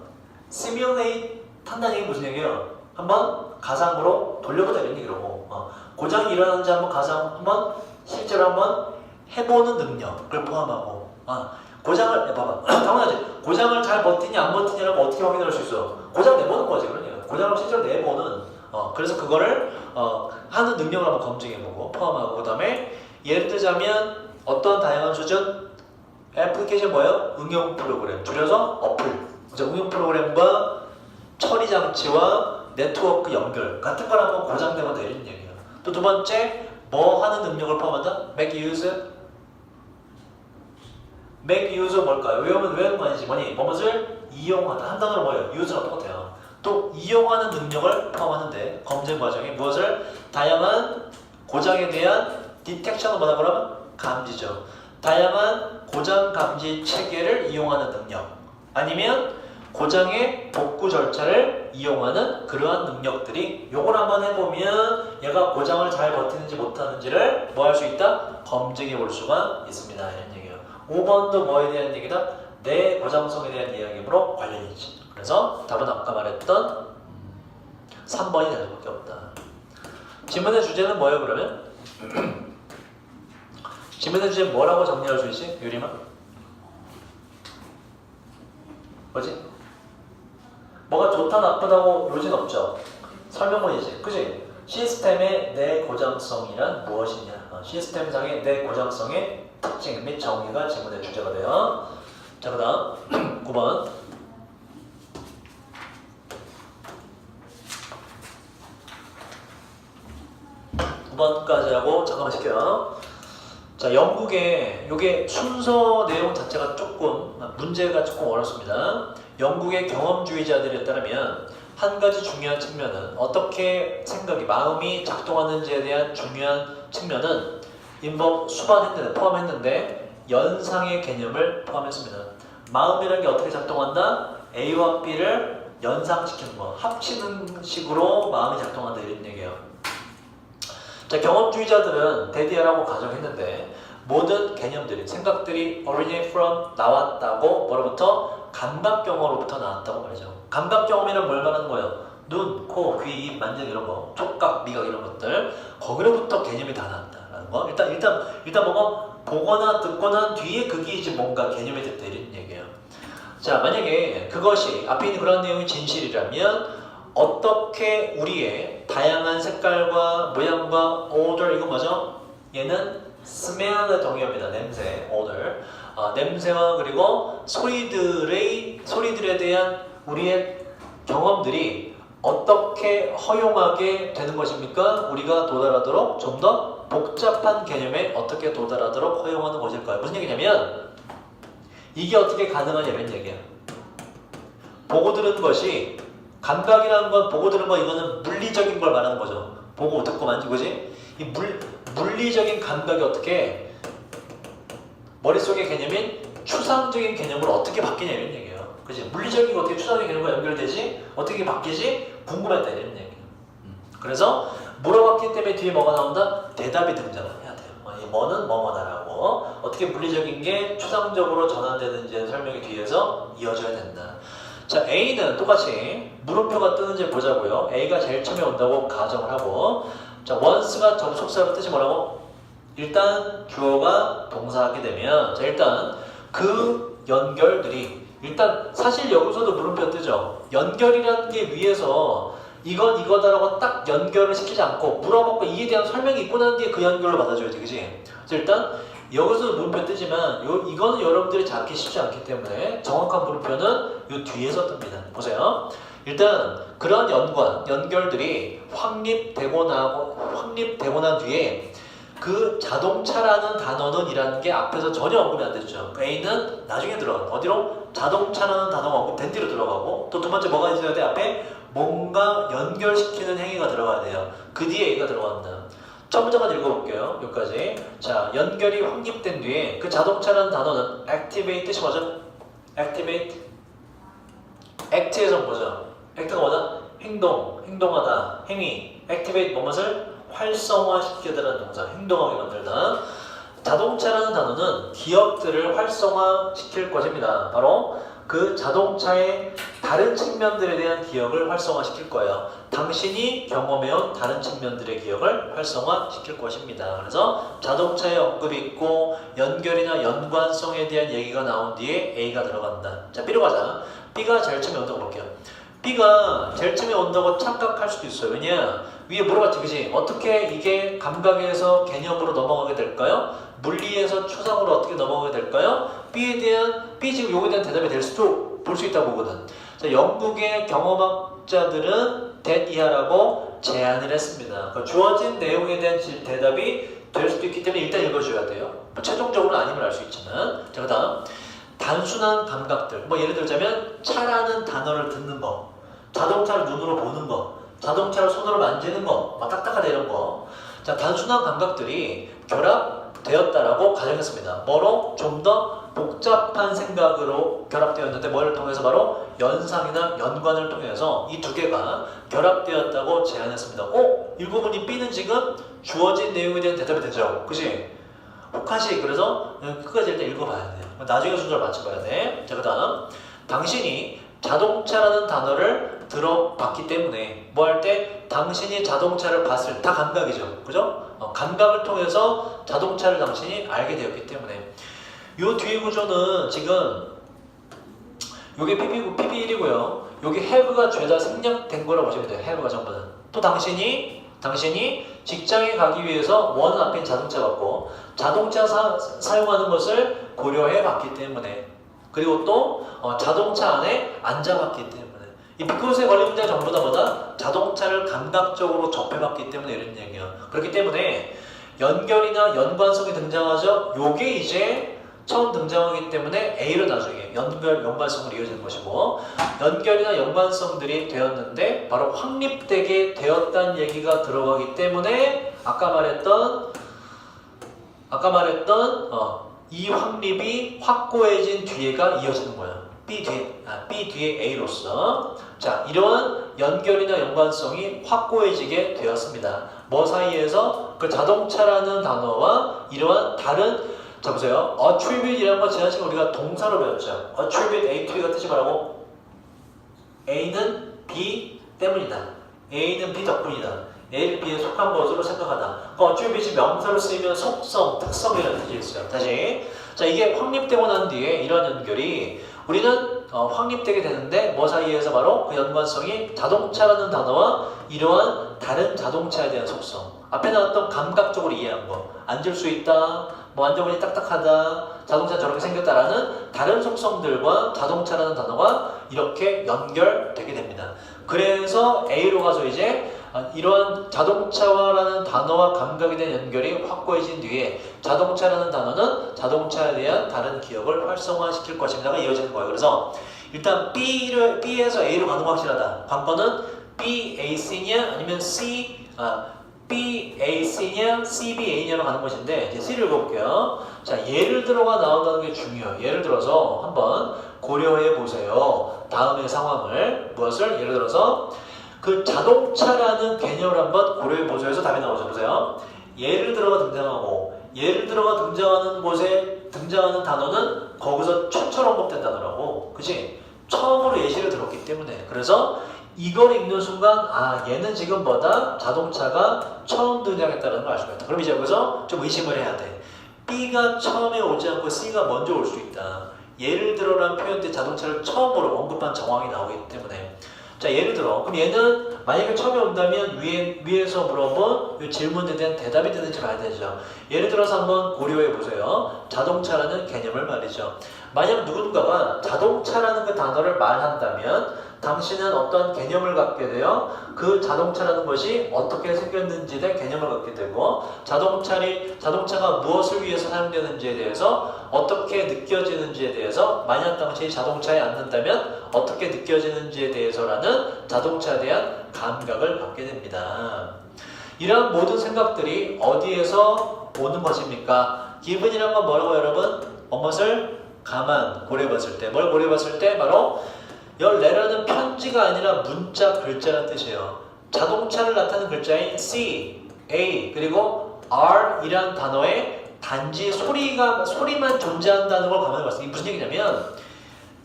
시뮬레이트 한다는 얘기 무슨 얘기예요? 한번 가상으로 돌려보자 이런 얘기라고. 고장이 일어나는지 한번 실제로 한번 해보는 능력을 포함하고 고장을 봐봐. 당연하지. 고장을 잘 버티냐 안 버티냐라고 어떻게 확인할 수 있어? 고장 내보는 거지 그러니까. 고장을 실제로 내보는 그래서 그거를 하는 능력을 한번 검증해보고 포함하고 그 다음에 예를 들자면 어떤 다양한 수준 애플리케이션 뭐예요? 응용 프로그램 줄여서 어플. 응용 프로그램과 처리 장치와 네트워크 연결 같은 걸 한번 고장내면 되는 얘기예요. 또 두 번째 뭐 하는 능력을 포함한다? make use 뭘까요? 외우는 거 아니지 뭐니? 뭐뭇을 이용하다. 한 단어로 뭐예요? use랑 똑같아요. 또 이용하는 능력을 포함하는데 검증 과정에 무엇을? 다양한 고장에 대한 디텍션을 뭐라 그러면? 감지죠. 다양한 고장 감지 체계를 이용하는 능력 아니면 고장의 복구 절차를 이용하는 그러한 능력들이 요걸 한번 해보면 얘가 고장을 잘 버티는지 못하는지를 뭐 할 수 있다? 검증해 볼 수가 있습니다. 이런 얘기예요. 5번도 뭐에 대한 얘기다? 내 고장성에 대한 이야기로 관련이 있지. 그래서 답은 아까 말했던 3번이 되는 수밖에 없다. 지문의 주제는 뭐예요 그러면? 지문의 주제 뭐라고 정리할 수 있지? 유리마? 뭐지? 뭐가 좋다 나쁘다고 요진 없죠? 설명문이지. 그지? 시스템의 내고장성이란 무엇이냐? 시스템상의 내고장성의 특징 및 정의가 지문의 주제가 돼요. 자, 그 다음 9번. 9번까지 하고 잠깐만 쉴게요. 자, 영국의 요게 순서 내용 자체가 조금 문제가 조금 어렵습니다. 영국의 경험주의자들에 따르면 한 가지 중요한 측면은 어떻게 생각이 마음이 작동하는지에 대한 중요한 측면은 포함했는데 연상의 개념을 포함했습니다. 마음이라는 게 어떻게 작동한다? A와 B를 연상시키는 거, 합치는 식으로 마음이 작동한다 이런 얘기예요. 자, 경험주의자들은 데디아라고 가정했는데 모든 개념들이, 생각들이 originate from 나왔다고 뭐로부터? 감각경험으로부터 나왔다고 말이죠. 감각경험이란 뭘 말하는 거예요? 눈, 코, 귀, 입, 만지기 이런 거, 촉각, 미각 이런 것들 거기로부터 개념이 다 나왔다라는 거. 일단 뭐가 보거나 듣고 난 뒤에 그게 이제 뭔가 개념이 됐다 이런 얘기예요. 자, 만약에 그것이 앞에 있는 그런 내용이 진실이라면 어떻게 우리의 다양한 색깔과 모양과 odor 이거 뭐죠? 얘는 smell의 동의어입니다. 냄새, odor. 냄새와 그리고 소리들에 대한 우리의 경험들이 어떻게 허용하게 되는 것입니까? 우리가 도달하도록 좀 더 복잡한 개념에 어떻게 도달하도록 허용하는 것일까요? 무슨 얘기냐면 이게 어떻게 가능하냐 이런 얘기야. 보고 들은 것이 감각이라는 건 보고 들은 거 이거는 물리적인 걸 말하는 거죠. 보고 듣고 만지고 그지? 이 물리적인 감각이 어떻게 머릿속의 개념인 추상적인 개념으로 어떻게 바뀌냐 이런 얘기예요. 그지? 물리적인 거 어떻게 추상적인 개념과 연결되지? 어떻게 바뀌지? 궁금했다 이런 얘기예요. 그래서 물어봤기 때문에 뒤에 뭐가 나온다? 대답이 등장을 해야 돼요. 이 뭐는 뭐뭐다라고 어떻게 물리적인 게 추상적으로 전환되는지의 설명이 뒤에서 이어져야 된다. 자, A는 똑같이 물음표가 뜨는지 보자고요. A가 제일 처음에 온다고 가정을 하고, 자, once가 접속사로 뜻이 뭐라고? 일단 주어가 동사하게 되면, 자, 일단 그 연결들이 일단 사실 여기서도 물음표 뜨죠. 연결이라는 게 위에서 이건 이거다라고 딱 연결을 시키지 않고 물어보고 이에 대한 설명이 있고 난 뒤에 그 연결로 받아줘야지, 그지? 자, 일단 여기서도 물음표 뜨지만 이거는 여러분들이 잡기 쉽지 않기 때문에 정확한 물음표는 요 뒤에서 뜹니다. 보세요. 일단 그런 연결들이 확립되고 난 뒤에 그 자동차라는 단어는 이라는 게 앞에서 전혀 언급이 안 됐죠. A는 나중에 들어가고 어디로? 자동차라는 단어가 언급된 뒤로 들어가고 또 두 번째 뭐가 있어야 돼? 앞에 뭔가 연결시키는 행위가 들어가야 돼요. 그 뒤에 A가 들어간다. 첫 문제까지 읽어볼게요. 여기까지. 자, 연결이 확립된 뒤에 그 자동차라는 단어는 activate 뜻이 뭐죠? activate. act에서 뭐죠? act가 뭐죠? 행동하다, 행위. activate 무엇을? 활성화시키다라는 동사, 행동하게 만들다. 자동차라는 단어는 기억들을 활성화시킬 것입니다. 바로 그 자동차의 다른 측면들에 대한 기억을 활성화시킬 거예요. 당신이 경험해온 다른 측면들의 기억을 활성화시킬 것입니다. 그래서 자동차에 언급이 있고 연결이나 연관성에 대한 얘기가 나온 뒤에 A가 들어간다. 자, B로 가자. B가 제일 처음에 온다고 볼게요. B가 제일 처음에 온다고 착각할 수도 있어요. 왜냐? 위에 물어봤지, 그지? 어떻게 이게 감각에서 개념으로 넘어가게 될까요? 물리에서 추상으로 어떻게 넘어가게 될까요? B 지금 요거에 대한 대답이 될 수도 볼 수 있다고 보거든. 자, 영국의 경험학자들은 that 이하라고 제안을 했습니다. 그러니까 주어진 내용에 대한 대답이 될 수도 있기 때문에 일단 읽어줘야 돼요. 최종적으로는 아님을 알 수 있지만. 자, 그 다음 단순한 감각들. 뭐 예를 들자면 차라는 단어를 듣는 거, 자동차를 눈으로 보는 거, 자동차를 손으로 만지는 거, 막 딱딱하다 이런 거. 자, 단순한 감각들이 결합되었다라고 가정했습니다. 뭐로? 좀 더 복잡한 생각으로 결합되었는데 뭐를 통해서? 바로 연상이나 연관을 통해서 이 두 개가 결합되었다고 제안했습니다. 읽어보니 B는 지금 주어진 내용에 대한 대답이 되죠. 그치? 혹하시. 그래서 끝까지 일단 읽어봐야 돼요. 나중에 순서를 맞춰봐야 돼. 자, 그 다음 당신이 자동차라는 단어를 들어봤기 때문에 뭐 할 때 당신이 자동차를 봤을 다 감각이죠. 그죠? 감각을 통해서 자동차를 당신이 알게 되었기 때문에 요 뒤에 구조는 지금 요게 PP1이고요. 여기 have가 죄다 생략된 거라고 보시면 돼요. have가 전부는. 또 당신이 직장에 가기 위해서 원 앞에 자동차 갖고 자동차 사용하는 것을 고려해 봤기 때문에 그리고 또 자동차 안에 앉아봤기 때문에 이 비크로스에 걸린 문제 전부 다 뭐다? 자동차를 감각적으로 접해봤기 때문에 이런 얘기예요. 그렇기 때문에 연결이나 연관성이 등장하죠. 요게 이제 처음 등장하기 때문에 A로 나중에 연관성으로 이어지는 것이고 연결이나 연관성들이 되었는데 바로 확립되게 되었다는 얘기가 들어가기 때문에 아까 말했던 이 확립이 확고해진 뒤에가 이어지는 거예요. B 뒤에 A로서 자 이러한 연결이나 연관성이 확고해지게 되었습니다. 뭐 사이에서 그 자동차라는 단어와 이러한 다른 자 보세요. attribute이라는 거 지난 시간에 우리가 동사로 배웠죠. attribute A to B가 뜻이 뭐라고? A는 B 때문이다. A는 B 덕분이다. A를 B에 속한 것으로 생각하다. attribute이 명사로 쓰이면 속성, 특성이라는 뜻이 있어요. 다시 자 이게 확립되고 난 뒤에 이런 연결이 우리는 확립되게 되는데 뭐 사이에서 바로 그 연관성이 자동차라는 단어와 이러한 다른 자동차에 대한 속성 앞에 나왔던 감각적으로 이해한 거 앉을 수 있다 뭐 앉아보니 딱딱하다 자동차 저렇게 생겼다라는 다른 속성들과 자동차라는 단어가 이렇게 연결되게 됩니다. 그래서 A로 가서 이제 이러한 자동차와라는 단어와 감각에 대한 연결이 확고해진 뒤에 자동차라는 단어는 자동차에 대한 다른 기억을 활성화시킬 것입니다가 이어지는 거예요. 그래서 일단 B에서 A로 가는 거 확실하다. 관건은 BAC냐 아니면 BAC냐 CBA냐로 가는 것인데 이제 C를 읽어볼게요. 자 예를 들어가 나온다는 게 중요해요. 예를 들어서 한번 고려해 보세요. 다음의 상황을 무엇을 예를 들어서 그 자동차라는 개념을 한번 고려해 보세요 해서 답이 나오죠. 보세요. 예를 들어가 등장하고 예를 들어가 등장하는 곳에 등장하는 단어는 거기서 처처럼 복된 단어라고 그치? 처음으로 예시를 들었기 때문에 그래서 이걸 읽는 순간 얘는 지금 뭐다? 자동차가 처음 등장했다는 걸 알 수가 있다. 그럼 이제 여기서 좀 의심을 해야 돼. B가 처음에 오지 않고 C가 먼저 올 수 있다. 예를 들어라는 표현 때 자동차를 처음으로 언급한 정황이 나오기 때문에 자 예를 들어 그럼 얘는 만약에 처음에 온다면 위에서 물어본 이 질문에 대한 대답이 되는지 봐야 되죠. 예를 들어서 한번 고려해 보세요. 자동차라는 개념을 말이죠. 만약 누군가가 자동차라는 그 단어를 말한다면 당신은 어떤 개념을 갖게 되어 그 자동차라는 것이 어떻게 생겼는지에 대한 개념을 갖게 되고 자동차가 무엇을 위해서 사용되는지에 대해서 어떻게 느껴지는지에 대해서 만약 당신이 자동차에 앉는다면 어떻게 느껴지는지에 대해서라는 자동차에 대한 감각을 갖게 됩니다. 이러한 모든 생각들이 어디에서 오는 것입니까? 기분이란 건 뭐라고 여러분? 무엇을 가만 고려해봤을 때 뭘 고려해봤을 때 바로 열 레터는 편지가 아니라 문자 글자라는 뜻이에요. 자동차를 나타내는 글자인 C, A 그리고 R 이란 단어에 단지 소리만 존재한다는 걸 감안해봤어요. 이게 무슨 얘기냐면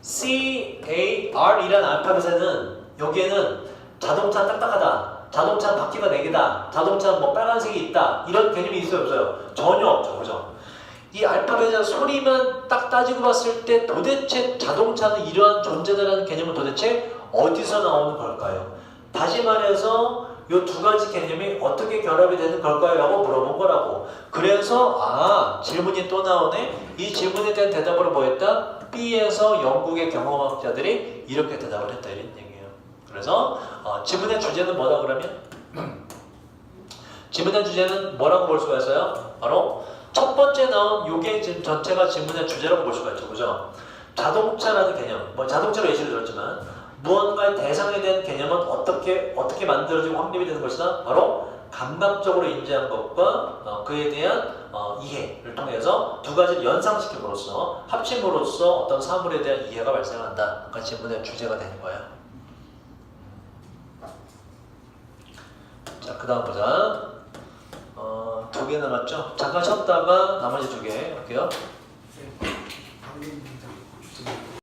C, A, R 이란 알파벳에는 여기에는 자동차 딱딱하다, 자동차 바퀴가 4개다, 자동차 뭐 빨간색이 있다 이런 개념이 있어요 없어요? 전혀 없죠. 그죠? 이 알파벳의 소리만 딱 따지고 봤을 때 도대체 자동차는 이러한 존재다라는 개념은 도대체 어디서 나오는 걸까요? 다시 말해서 이 두 가지 개념이 어떻게 결합이 되는 걸까요? 라고 물어본 거라고. 그래서 질문이 또 나오네. 이 질문에 대한 대답으로 뭐 했다? B에서 영국의 경험학자들이 이렇게 대답을 했다 이런 얘기예요. 그래서 질문의 주제는 뭐다 그러면? 질문의 주제는 뭐라고 볼 수가 있어요? 바로 첫 번째 나온 요게 지금 전체가 질문의 주제라고 볼 수가 있죠. 그죠? 자동차라는 개념, 뭐 자동차로 예시를 들었지만 무언가의 대상에 대한 개념은 어떻게 만들어지고 확립이 되는 것이다? 바로 감각적으로 인지한 것과 그에 대한 이해를 통해서 두 가지를 연상시킴으로써 합침으로써 어떤 사물에 대한 이해가 발생한다. 그러니까 질문의 주제가 되는 거예요. 자, 그 다음 보자. 2개 남았죠? 잠깐 쉬었다가 나머지 2개 할게요.